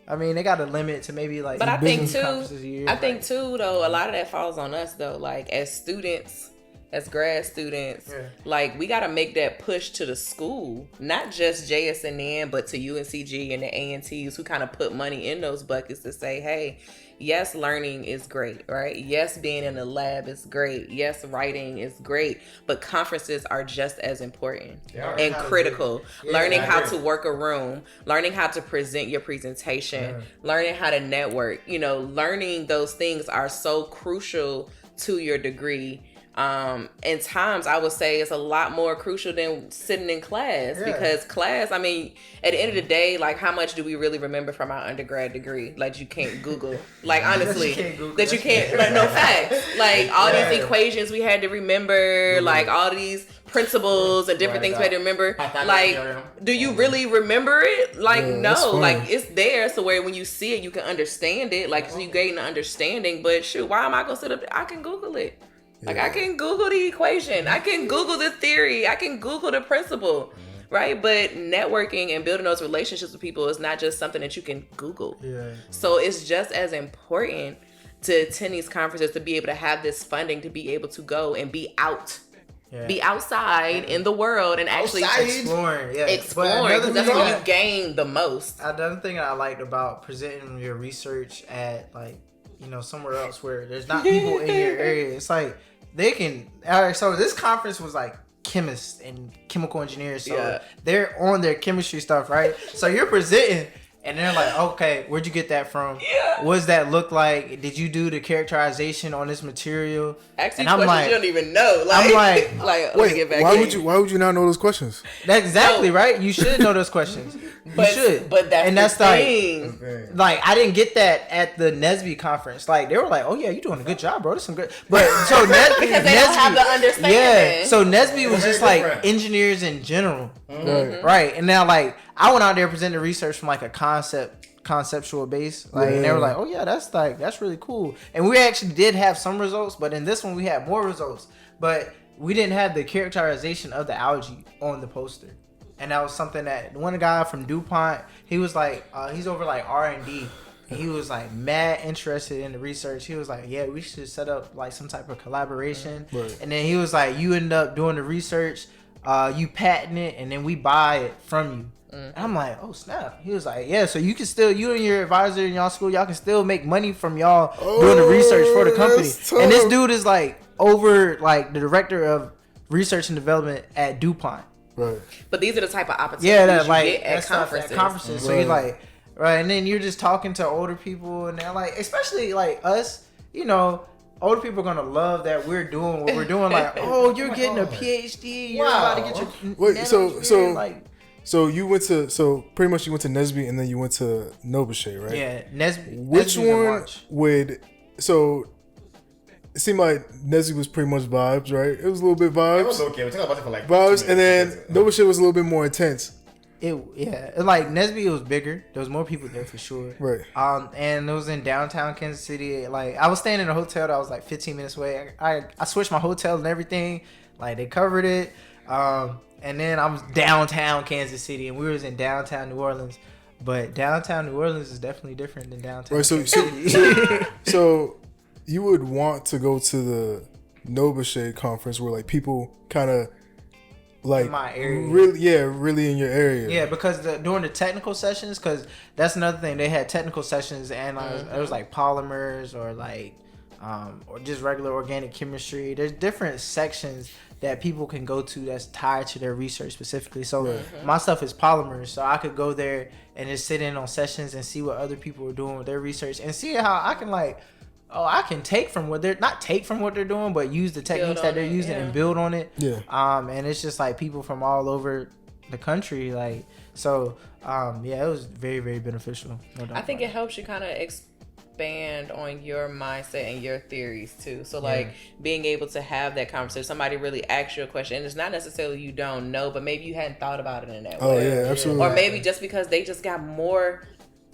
I mean, they got a limit to maybe like
but
business conferences a year.
I think, too, though, a lot of that falls on us, though. Like, as students, as grad students, like, we got to make that push to the school, not just JSNN, but to UNCG and the ANTs who kind of put money in those buckets to say, hey, yes, learning is great, right? Yes, being in the lab is great. Yes, writing is great. But conferences are just as important and critical. Learning how to work a room, learning how to present your presentation, learning how to network. You know, learning those things are so crucial to your degree. And times I would say it's a lot more crucial than sitting in class because class, I mean, at the end of the day, like how much do we really remember from our undergrad degree? Like you can't Google, like honestly, that you can't, like, no facts. Like all these equations we had to remember, like all these principles and different things we had to remember. Like, do you really remember it? Like, no, like it's there. So where when you see it, you can understand it. Like so you gain the understanding, but shoot, why am I going to sit up there? I can Google it. Like, I can Google the equation. I can Google the theory. I can Google the principle, right? But networking and building those relationships with people is not just something that you can Google. So it's just as important to attend these conferences, to be able to have this funding, to be able to go and be out. Be outside in the world and actually
exploring.
Because that's when you gain the most.
Another thing I liked about presenting your research at, like, you know, somewhere else where there's not people in your area, it's like they can. So this conference was like chemists and chemical engineers, so they're on their chemistry stuff, right? So you're presenting, and they're like, okay, where'd you get that from? What does that look like? Did you do the characterization on this material?
Actually, questions like, you don't even know. Like,
I'm like,
wait, why would you not know those questions?
That's exactly right. You should know those questions. You should.
But that's the thing.
Like, I didn't get that at the NESB conference. Like, they were like, oh yeah, you're doing a good job, bro. That's some good. But so NESB,
because they don't have the understanding.
Yeah. So NESB was just like engineers in general, right? And now, like, I went out there presenting research from like a conceptual base, like, and they were like, oh yeah, that's really cool. And we actually did have some results, but in this one we had more results, but we didn't have the characterization of the algae on the poster. And that was something that one guy from DuPont, he was like, he's over like R&D, and he was like mad interested in the research. He was like, yeah, we should set up like some type of collaboration. And then he was like, you end up doing the research, you patent it, and then we buy it from you. And I'm like, oh snap. He was like, yeah, so you can still, you and your advisor in y'all school, y'all can still make money from y'all doing the research for the company. And this dude is like over like the director of research and development at DuPont.
Right.
But these are the type of opportunities
That
you
like
get at conferences.
So you're like, right, and then you're just talking to older people, and they're like, especially like us, you know, older people are gonna love that we're doing what we're doing. Like, oh, you're getting a PhD. You're about to get your
wait. So
like.
So you went to pretty much you went to NESB and then you went to NOBCChE, right?
Yeah, NESB.
Which
NESB's in
one
March.
would it seemed like NESB was pretty much vibes, right? It was a little bit vibes.
It was okay. We're talking about it for like
Vibes, and then NOBCChE was a little bit more intense.
Like NESB, it was bigger. There was more people there for sure.
Right.
And it was in downtown Kansas City. Like I was staying in a hotel that was like 15 minutes away. I switched my hotel and everything. Like they covered it. And then I was downtown Kansas City, and we was in downtown New Orleans. But downtown New Orleans is definitely different than downtown Kansas City.
So you would want to go to the NOBCChE conference where like people kind of like
in my area.
really in your area.
Yeah, because during the technical sessions, because that's another thing. They had technical sessions, and it was like polymers or like or just regular organic chemistry. There's different sections that people can go to that's tied to their research specifically. So my stuff is polymers, so I could go there and just sit in on sessions and see what other people are doing with their research and see how I can I can take from what they're not take from what they're doing, but use the techniques that they're using and build on it.
Yeah.
And it's just like people from all over the country, like so. It was very, very beneficial. No doubt
I think it helps you kind of expand on your mindset and your theories too. So like being able to have that conversation, somebody really asks you a question, and it's not necessarily you don't know, but maybe you hadn't thought about it in that way.
Oh yeah, absolutely.
Or maybe just because they just got more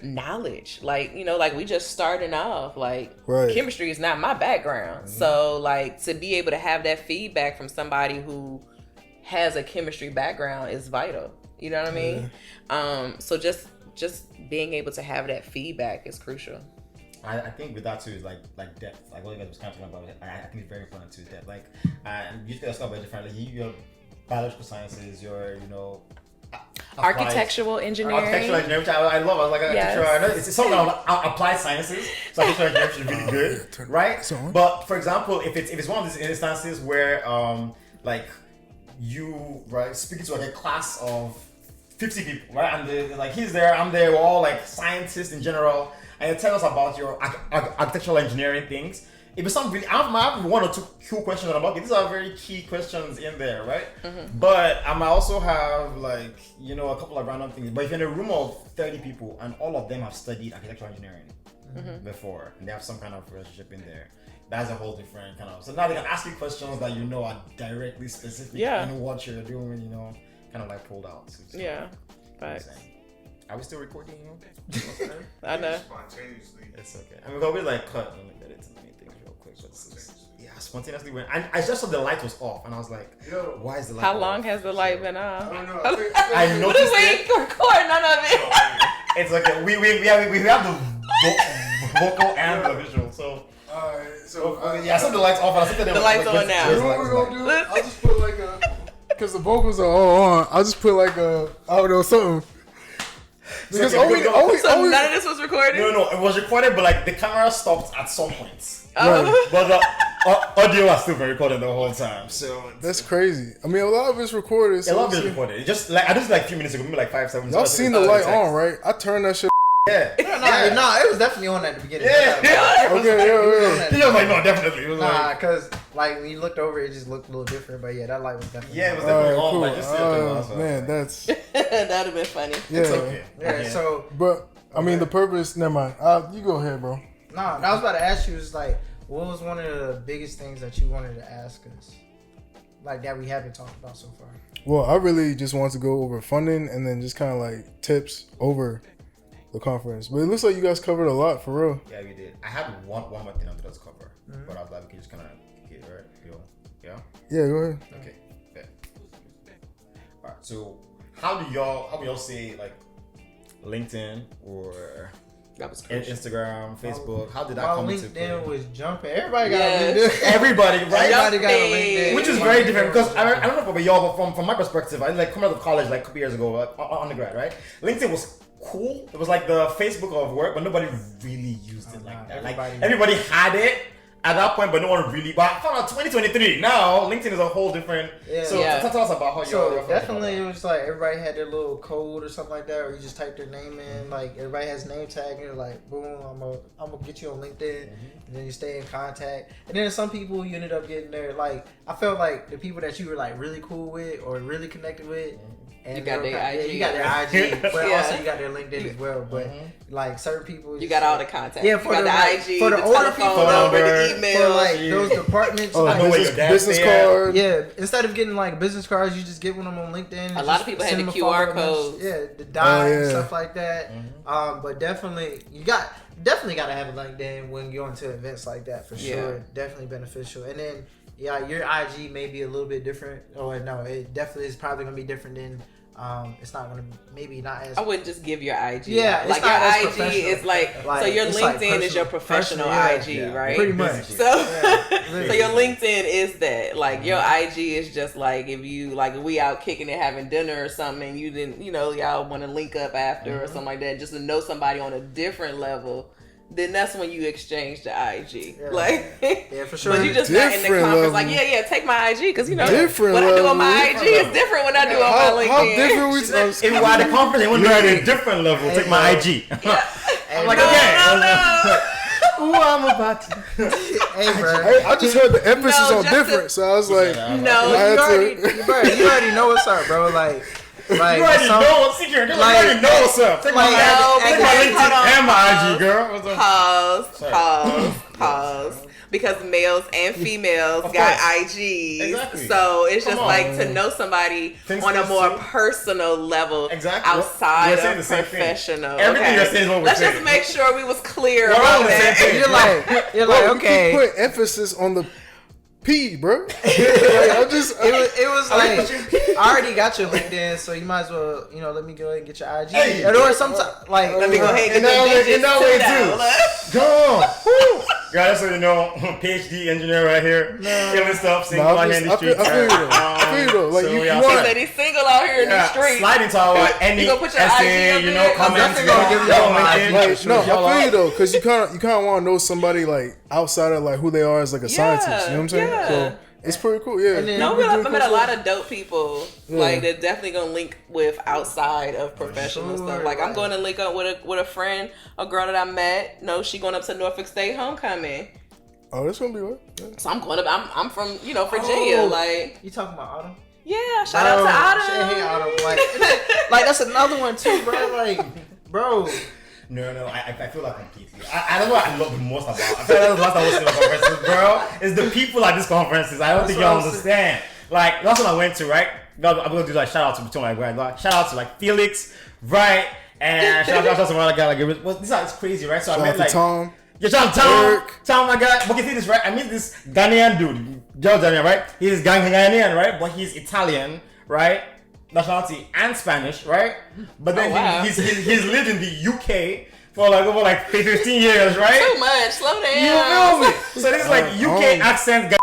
knowledge, like, you know, like we just starting off, like chemistry is not my background. So like to be able to have that feedback from somebody who has a chemistry background is vital. You know what I mean? So just being able to have that feedback is crucial.
I think with that too is like depth. Like what you guys was kind of talking about. I think it's very important too, depth. Like you guys talk about differently. Your biological sciences, your
architectural engineering.
Architectural engineering, which I love. I was like, I know it's something about applied sciences. So architectural engineering is really good, right? But for example, if it's one of these instances where like you speaking to like a class of 50 people, right? And they're like, he's there, I'm there, we're all like scientists in general, and you tell us about your architectural engineering things. If it's something really, I have one or two cool questions, and I'm like, okay, these are very key questions in there, right? But I might also have like, a couple of random things. But if you're in a room of 30 people and all of them have studied architectural engineering before, and they have some kind of relationship in there, that's a whole different kind of. So now they can ask you questions that are directly specific in what you're doing, kind of like pulled out. So
Right.
Are we still recording?
I know.
Spontaneously.
It's okay. I'm gonna be like cut. Let me get into many things real quick. Spontaneously went. And I just saw the light was off, and I was like,
yo,
why is the light
How
off?
long has the light been off?
I don't know.
I
What
noticed
if we record none of it?
It's okay. We have the vocal and the visual. So
Alright, so
I saw the lights off, and I said that
The lights on now.
you know what we're gonna do? I'll just put like because the vocals are all on. I'll just put like I don't know, something. Because
So none of this was recorded?
No, it was recorded, but like the camera stopped at some points.
Oh.
But the audio was still recorded the whole time. So
that's crazy. I mean, a lot of it's recorded. So
a lot of it's recorded. It just like I just like a few minutes ago, maybe like 5-7 minutes.
y'all seen the light on, right? I turned that shit.
Yeah.
No, it was definitely on at the beginning.
Yeah.
Okay,
He was like, no, definitely. It was like,
because like when you looked over, it just looked a little different. But yeah, that light was definitely.
yeah, it was
All
definitely
right,
on.
cool.
Like just the other one.
Man, that's
That'd have been funny.
yeah.
It's okay.
Yeah. So
But I mean, the purpose. Never mind. You go ahead, bro.
I was about to ask you is like, what was one of the biggest things that you wanted to ask us, like that we haven't talked about so far?
Well, I really just want to go over funding and then just kind of like tips over the conference. But it looks like you guys covered a lot for real.
Yeah, we did. I had one more thing I wanted us to cover, but I was like, we can just kind of get right. Yeah.
Yeah, go ahead.
Okay. Yeah. All right. So, how do y'all say like LinkedIn or
That was crazy.
Instagram, Facebook. How did that
While
come into play?
LinkedIn was jumping. Everybody got
Yes.
LinkedIn.
Everybody, right?
Everybody got a
Jumping.
LinkedIn.
Which is very different because I don't know about y'all, but from my perspective, I like coming out of college like a couple years ago, like undergrad, right? LinkedIn was cool. It was like the Facebook of work, but nobody really used it like that. Like everybody had it at that point, but no one really. But I found out 2023 now, LinkedIn is a whole different.
Yeah.
So tell us about how
So definitely it was like everybody had their little code or something like that, or you just type their name in. Like everybody has name tag, and you're like, boom, I'm gonna get you on LinkedIn, and then you stay in contact. And then some people you ended up getting there. Like I felt like the people that you were like really cool with or really connected with. And
You got their IG.
Yeah, you got their IG, but
Yeah.
also you got their LinkedIn as well. But like certain people,
You got all the contacts.
Yeah,
you
for
got
the
IG,
for the older
telephone
people,
number, the
number,
email.
for like those departments.
Oh,
like,
business card.
yeah, instead of getting like business cards, you just get one of them on LinkedIn. And
A lot
just
of people
send
had the
them a
QR
follow message.
codes.
Yeah, the dot and
yeah.
stuff like that. But definitely, definitely got to have a LinkedIn when you're going to events like that for sure.
Yeah.
Definitely beneficial. And then, yeah, your IG may be a little bit different. Oh, no, it definitely is probably going to be different than. It's not gonna maybe not as.
I wouldn't just give your IG.
Yeah,
like
it's not as
your IG
professional.
is like so your
it's
LinkedIn
like
is your professional
yeah.
IG,
Yeah,
right?
Pretty much.
So, so your LinkedIn is that. Like your IG is just like if you like if we out kicking it, having dinner or something, and you didn't, y'all want to link up after or something like that, just to know somebody on a different level. Then that's when you exchange the IG.
Yeah.
Like,
Yeah, for sure.
But you just not in the
Different
conference
level.
like, yeah, take my IG because
Different
what I do on my
level.
IG is different when I do on my LinkedIn.
How different we?
If you are at the conference, they want to be at a different level. Take my IG. I'm like,
No,
okay.
no.
Ooh, I'm about to.
Hey, bro.
I just heard the emphasis
No,
on
just
different, so I was like,
No,
I had
You already know what's up, bro. Like
You already know what's secret. You already know what's up. Take my
okay,
LinkedIn
hold on,
and my
pause.
IG, girl. What's up?
Pause. Because males and females
Of
got
course.
IGs.
Exactly.
So it's
Come
just
on.
like to know somebody
Things
on a
to
more
see.
personal level
Exactly.
outside
We're saying
of
the same thing.
professional.
Everything
okay?
you're saying is what we're
Let's
saying.
just make sure we was clear
We're
about
on the same
that.
page.
You're
bro,
like,
you
okay.
keep putting emphasis on the P, bro. Like,
It was like I already got your LinkedIn, so you might as well, let me go ahead and get your IG.
Hey.
Or sometimes, like,
Let me go ahead and
In
get
that
the
way-
digits
in that way
too
too.
now.
Go on. Guys, so you know, PhD engineer right here, killing stuff, single
Nah,
out
I
here in the
feel-
streets.
I feel you though. I feel you though. Like, you
He
want-
said he's single out here in the street.
Slide into our
You gonna put your IG
essay,
up
you
there?
know,
I'm
comments.
definitely gonna give you all my IG.
Like, no,
Y'all
I feel you
out.
though, because you kind of want to know somebody like outside of like who they are as like a scientist. You know what I'm saying?
yeah.
So it's pretty cool. Yeah.
And then-
No,
People
I
do
met
cool
a
stuff.
lot of dope people. Like they're definitely gonna link with outside of professional
Sure,
stuff. Like I'm
right.
going to link up with a friend, a girl that I met. No, she going up to Norfolk State homecoming.
Oh, that's gonna be what? Yeah.
So I'm going up. I'm from Virginia.
Oh.
Like
You talking about Autumn?
yeah, shout out to Autumn.
Hey, Autumn. Like that's another one too, bro. Like, bro.
No, I feel like completely. I don't know what I love the most about. I feel like that's the last time I was in the conferences, bro. It's the people at these conferences. I don't think
what
y'all
I'm
understand. Like last one I went to, right? I'm gonna do like shout out to between my grad. Like, shout out to like Felix, right? And shout out to some other guy. Like, this is crazy, right? So I
Shout
met
out to
like
Tom.
yeah, shout out to Tom.
Eric.
Tom, my guy. But you see this, right? I meet this Ghanaian dude, Jordanian, right? He's Ghanaian, right? But he's Italian, right? Nationality and Spanish, right? But then
Oh, wow.
he's lived in the UK for like over like 15 years, right?
Too much. Slow down.
You feel me? So this is like UK accent guy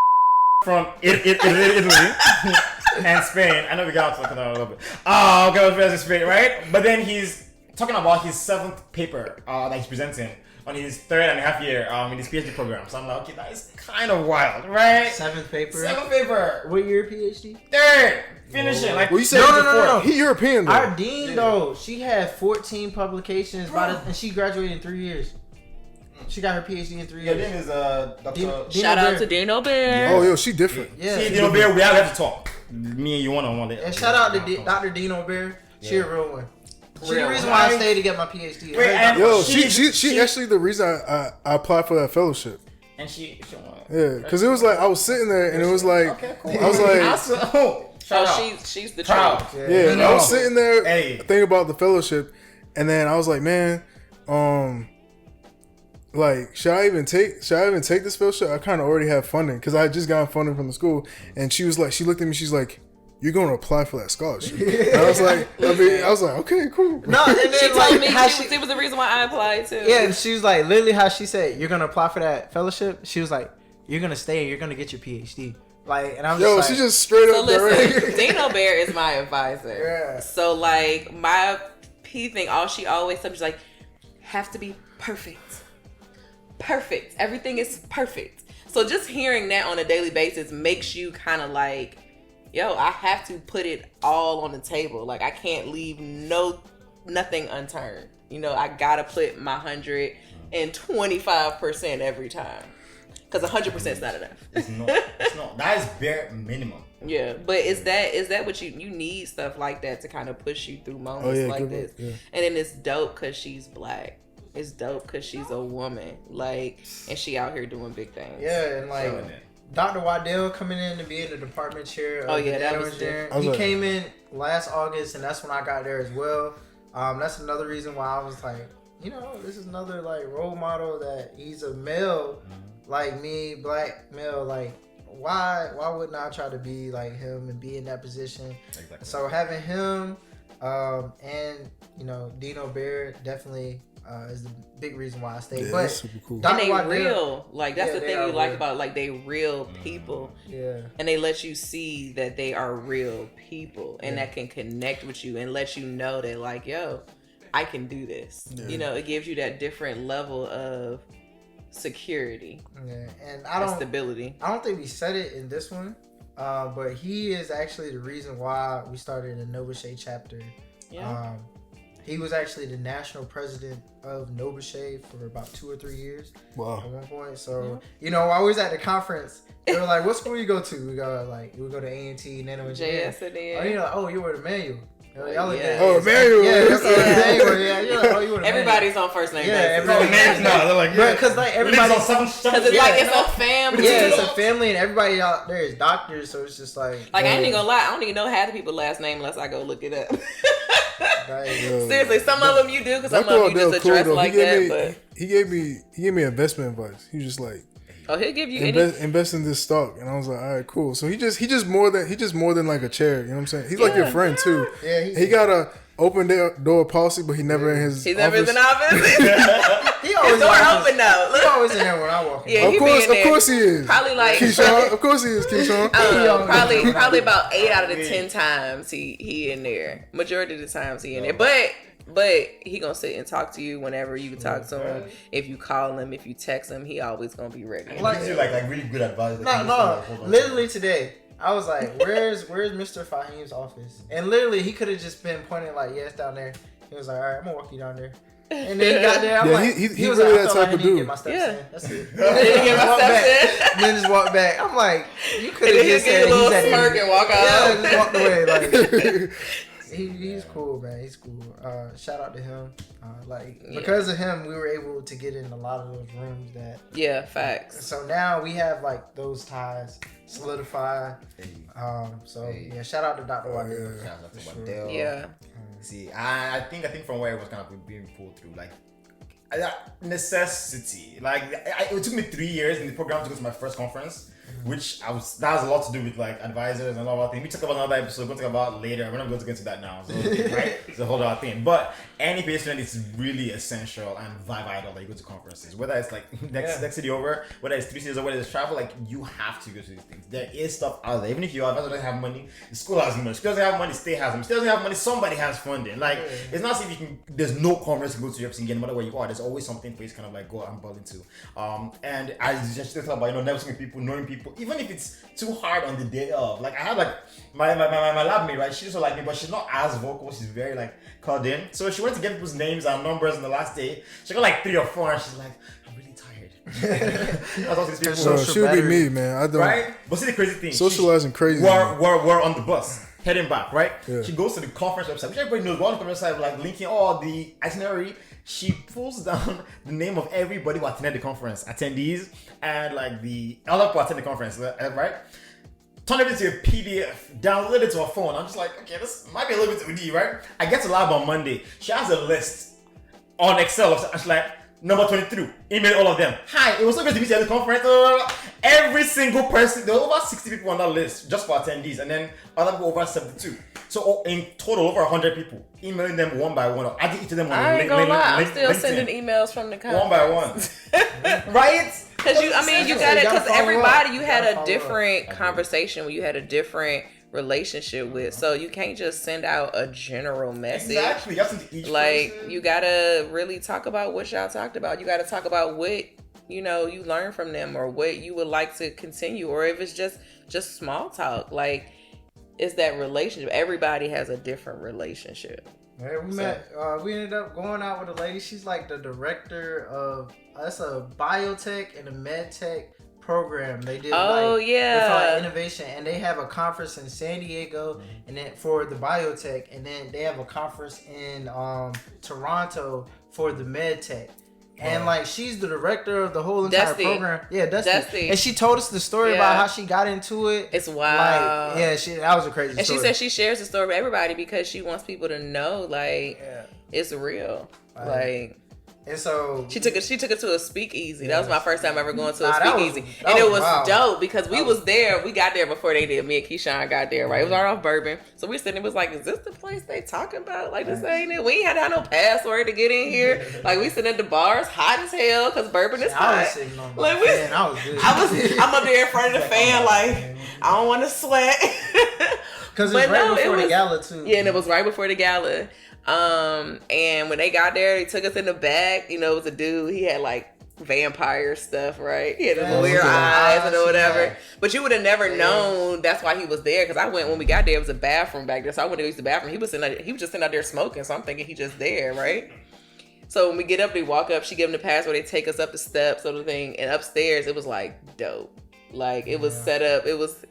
from Italy and Spain. I know we got to talk about it a little bit. Oh, okay, let's Spain, right? But then he's talking about his 7th paper that he's presenting on his 3.5 year in his PhD program. So I'm like, okay, that is kind of wild, right?
7th paper.
7th paper.
What year PhD?
3rd. Finishing. Like,
Well, you said
No.
He European though.
Our dean though, she had 14 publications and she graduated in 3 years. She got her PhD in 3
your
years.
name is Dr.
Dino
Shout out
Bear.
to Dino Bear.
Oh, yo, she different.
Yeah.
See, Dino Bear, we have to talk. Me and you one-on-one.
And shout out to Dr. Dino Bear. She a real one. She the
Real
reason
one.
why I stayed to get my PhD.
Wait, and-
Yo,
She-
she actually the reason I applied for that fellowship.
And she
Yeah, because it was like I was sitting there and it was like
okay, cool.
I was like,
Oh,
shout out.
she's the
Proud.
truth.
yeah, I was sitting there
Hey.
thinking about the fellowship, and then I was like, man, like should I even take this fellowship? I kind of already have funding because I had just gotten funding from the school, and she was like, she looked at me, she's like, you're going to apply for that scholarship. And I was like, okay, cool.
No, and then
She told me
how
it was the reason why I applied too.
yeah, and she was like, literally how she said, you're gonna apply for that fellowship. She was like, you're gonna stay and you're gonna get your PhD. Like, and I'm
Yo,
just
she
like,
just straight
So
up direct.
listen, Dino Bear is my advisor.
Yeah.
So like my P thing, all she always said was like, have to be perfect. Perfect. Everything is perfect. So just hearing that on a daily basis makes you kind of like, yo, I have to put it all on the table. Like I can't leave nothing unturned. You know, I gotta put my 125% every time. Because 100% is not enough.
It's not. That is bare minimum.
Yeah, but is that what you need stuff like that to kind of push you through moments like this?
Yeah.
And then it's dope because she's black. It's dope because she's a woman, like, and she out here doing big things.
yeah, and like Dr. Waddell coming in to be in the department chair. Of
that
nano
was
engineering. He came in last August, and that's when I got there as well. That's another reason why I was like, you know, this is another like role model that he's a male, like me, black male. Like, why wouldn't I try to be like him and be in that position?
Exactly.
So having him, and you know, Dino Bear definitely is the big reason why I stayed.
Yeah,
but
that's super cool.
And they real. Like that's the
they
thing
are
you like
real.
about like they real people.
Yeah.
And they let you see that they are real people and that can connect with you and let you know that like, yo, I can do this.
Yeah.
You know, it gives you that different level of security
Yeah, and
and stability.
I don't think we said it in this one, but he is actually the reason why we started a NOBCChE chapter.
Yeah.
He was actually the national president of NOBCChE for about 2 or 3 years
Wow.
at one point. So, you know, while we was at the conference, they were like, what school you go to? We go to A&T, Nano Engineering.
JS
Oh, you know, oh, you were the manual. Y'all look at
Oh, Emmanuel.
Yeah, that's what Emmanuel. Yeah, you're like, oh, you were the
Everybody's on first name
Yeah,
basis.
everybody-
names now. They're like,
Bro, because like everybody,
on seven.
Because it's like it's a family.
yeah, it's a family, and everybody out there is doctors, so it's just like
Like I ain't even gonna lie, I don't even know half the people's last name unless I go look it up.
Like,
Seriously, some of them you do, because some
Dr.
of them you
Waddell
just
cool
address
though.
like that. But
He gave me investment advice. He was just like,
oh, he'll give you any.
invest in this stock, and I was like, all right, cool. So he just more than like a chair. You know what I'm saying? He's like your friend too.
Yeah,
he got a open door policy, but he never in his.
He's never in
office.
office.
he always
His door
watches-
open though.
He
Look.
always in there when I walk in.
Yeah, he be in there.
Of course he is.
Probably like
Keyshawn. Of course he is, Keyshawn.
probably about 8 out of the 10 times he in there. Majority of the times he in there, but he gonna sit and talk to you whenever you can talk to him. If you call him, if you text him, he always gonna be ready.
He gives you like really good advice.
No. Literally today, I was like, "Where's Mr. Fahim's office?" And literally, he could have just been pointing like, "Yeah, it's down there." He was like, "All right, I'm gonna walk you down there." And then he got there. I'm
Yeah,
like,
he
was
really
like, I
that
felt
type
like I
of
need to
dude.
get my steps
Yeah.
in. That's it.
Did he get my
Walk
steps
back.
in?
And then just walk back. I'm like, you could have
And then
just
he'll get
said
a little
he's at
smirk
the
and walk out.
Yeah, just walked away. Like he's cool, man. He's cool. Shout out to him. Because of him, we were able to get in a lot of those rooms that.
Yeah, facts.
So now we have like those ties solidified. Yeah, shout out to Dr. Waddell.
Shout out to Waddell.
Yeah.
See, I think from where it was kind of being pulled through, like necessity. Like it took me 3 years in the program to go to my first conference, which that has a lot to do with like advisors and all that thing. We talked about another episode. We're going to talk about later. We're not going to get into that now. So, right, it's a whole other thing. But any PhD student is really essential and vital that you go to conferences. Whether it's like next city over, whether it's 3 cities or whether it's travel, like you have to go to these things. There is stuff out there. Even if your advisor doesn't have money, the school has money. If she doesn't have money, state has money. If she doesn't have money, somebody has funding. Like it's not as if you can. There's no conference to go to every no matter where you are. There's always something for you to kind of like go and ball into. And I just talk about networking with people, knowing people, even if it's too hard on the day of. Like I had like my lab mate, right? She's also like me, but she's not as vocal. She's very like called in. So she went to get people's names and numbers on the last day. She got like 3 or 4, and she's like, I'm really tired. I was these people.
So she'll be me, man. I don't.
Right? But see the crazy thing.
Socializing crazy.
We're on the bus heading back, right?
Yeah.
She goes to the conference website, which everybody knows. We're on the conference website, like linking all the itinerary. She pulls down the name of everybody who attended the conference, attendees, and like the other people attended the conference, right? Turn it into a PDF, download it to her phone. I'm just like, okay, this might be a little bit OD, right? I get to lab on Monday. She has a list on Excel. She's like, Number 22, email all of them. Hi, it was so great to meet you at the conference. Every single person, there were over 60 people on that list just for attendees, and then other people over 72. So in total, over 100 people, emailing them one by one, or adding each of them on
I ain't gonna lie, I'm still
LinkedIn.
sending emails from the conference.
One by one. Right?
Because you got it. Because everybody, you had a different
up.
conversation, you had a different relationship with, so you can't just send out a general message.
Exactly. You have to each
Like
person.
you gotta really talk about what y'all talked about. You gotta talk about what you learn from them, or what you would like to continue, or if it's just small talk. Like, it's that relationship. Everybody has a different relationship.
Yeah, we ended up going out with a lady. She's like the director of that's a biotech and a med tech program. They did like innovation, and they have a conference in San Diego and then for the biotech, and then they have a conference in Toronto for the med tech. And like she's the director of the whole entire program. Yeah, Dusty. And she told us the story about how she got into it.
It's wild.
Like, that was a crazy story.
And she said she shares the story with everybody because she wants people to know, like, it's real. Like,
and so
she took it to a speakeasy. That was my first time ever going to a speakeasy,
and
it was dope because we was there. We got there before they did. Me and Keyshawn got there. Right, it was right off Bourbon. So we sitting. It was like, is this the place they talking about? Like, this ain't it. We ain't had to have no password to get in here. Like, we sitting at the bars, hot as hell because Bourbon is hot.
I was sitting on my fan. I was good.
I'm up there in front of the fan, like, I don't want to sweat.
Because it's right before the gala too.
Yeah, and it was right before the gala. And when they got there, they took us in the back. It was a dude. He had like vampire stuff, right? He had his weird eyes and whatever. Yeah. But you would have never known that's why he was there. Because I went when we got there. It was a bathroom back there, so I went to use the bathroom. He was just sitting out there smoking. So I'm thinking he just there, right? So when we get up, we walk up. She give him the password. They take us up the steps, sort of thing. And upstairs, it was like dope. Like it was set up. It was fun.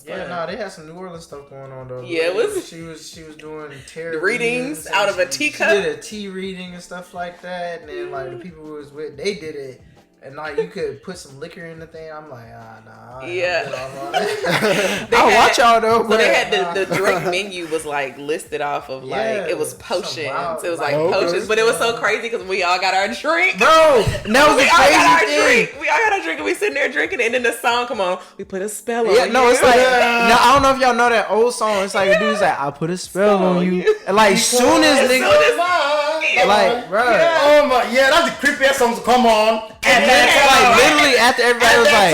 Yeah, no, they had some New Orleans stuff going on though.
Yeah, it was.
She was doing tarot
readings out of a teacup.
She did a tea reading and stuff like that. And then like the people who was with, they did it. And like you could put some liquor in the thing. I'm like, nah.
Yeah.
I'll watch y'all though.
So they had the drink menu was like listed off of like it was potions. It was like potions, but it was so crazy because we all got our drink.
Bro, that was the crazy thing.
We all got our drink and we sitting there drinking it, and then the song come on. We put a spell on you.
No, it's like now I don't know if y'all know that old song. It's like a dude's like, I put a spell on you. And like soon as like, bro.
Oh my, that's the creepiest song to come on.
And then like literally after everybody was like,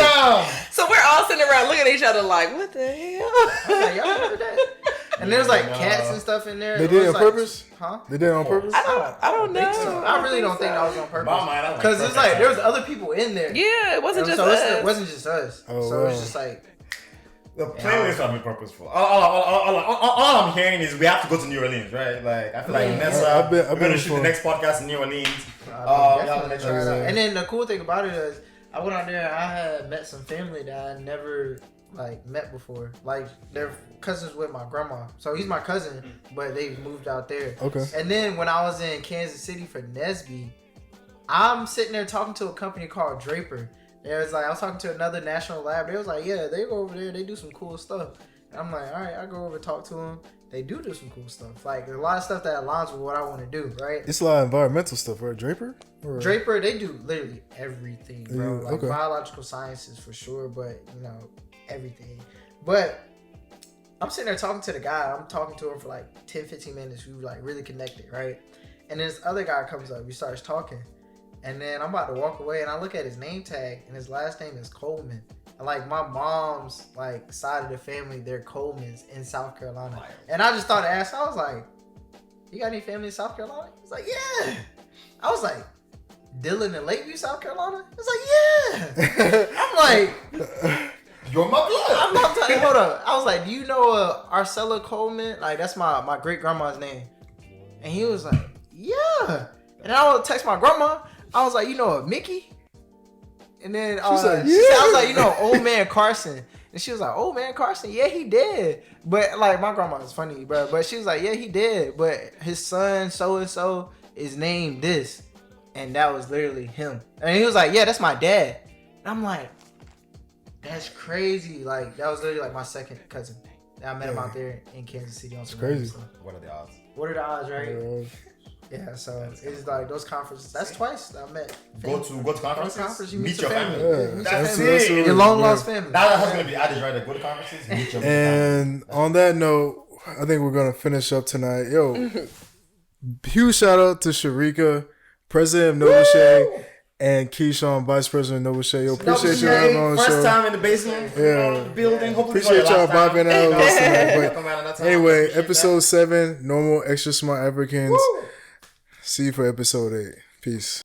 so we're all sitting around looking at each other like, what the hell?
Like, y'all remember that? And there's like cats and stuff in there.
They did it on purpose?
Huh?
They did it on purpose?
I don't know.
So. I really don't think that was on purpose. Because it's like there was other people in there.
Yeah, it wasn't just us.
It wasn't just us. So it's just like.
The playlist have been purposeful. All I'm hearing is we have to go to New Orleans, right? Like I feel like NESA. We're gonna shoot the next podcast in New Orleans.
And then the cool thing about it is, I went out there. I had met some family that I never like met before. Like they're cousins with my grandma, so he's my cousin, but they moved out there.
Okay.
And then when I was in Kansas City for NESB, I'm sitting there talking to a company called Draper. It was like I was talking to another national lab. They was like, yeah, they go over there. They do some cool stuff. And I'm like, all right, I go over and talk to them. They do some cool stuff. Like there's a lot of stuff that aligns with what I want to do, right?
It's a lot of environmental stuff, right? Draper?
Draper, they do literally everything, bro. Like biological sciences for sure, but everything. But I'm sitting there talking to the guy. I'm talking to him for like 10, 15 minutes. We were like really connected, right? And this other guy comes up. We starts talking. And then I'm about to walk away, and I look at his name tag, and his last name is Coleman. And like my mom's like side of the family, they're Colemans in South Carolina. And I just thought to ask, I was like, "You got any family in South Carolina?" He's like, "Yeah." I was like, "Dillon in Lakeview, South Carolina?" He's like, "Yeah." I'm like,
"You're my blood."
I'm not telling you. Hold up. I was like, "Do you know Arcella Coleman? Like that's my great grandma's name." And he was like, "Yeah." And I would text my grandma. I was like, "You know a Mickey?" And then she said, I was like, "You know, old man Carson." And she was like, "Old man Carson? Yeah, he did." But like my grandma was funny, bro. But she was like, "Yeah, he did. But his son so and so is named this." And that was literally him. And he was like, "Yeah, that's my dad." And I'm like, "That's crazy." Like that was literally like my second cousin. I met him out there in Kansas City on some
crazy.
stuff.
What are the odds?
What are the odds, right? Yeah, so it's like those conferences. That's twice I met.
Go to conferences.
Conference, you
meet
meet
your
your
family.
family.
Yeah,
Meet your
That's
family.
it.
Your long lost family.
That's gonna be added right there. Go to conferences. Meet your
And on that note, I think we're gonna finish up tonight. Yo, huge shout out to Sharika, president of NOBCChE, and Keyshawn, vice president of NOBCCchE. Yo, appreciate you having on the
First
show.
time in the basement.
Yeah.
Building. Hopefully
Appreciate y'all vibing out listening.
Come out another
But
time.
anyway,
Appreciate
episode
that.
7, normal extra smart Africans.
Woo!
See you for episode 8. Peace.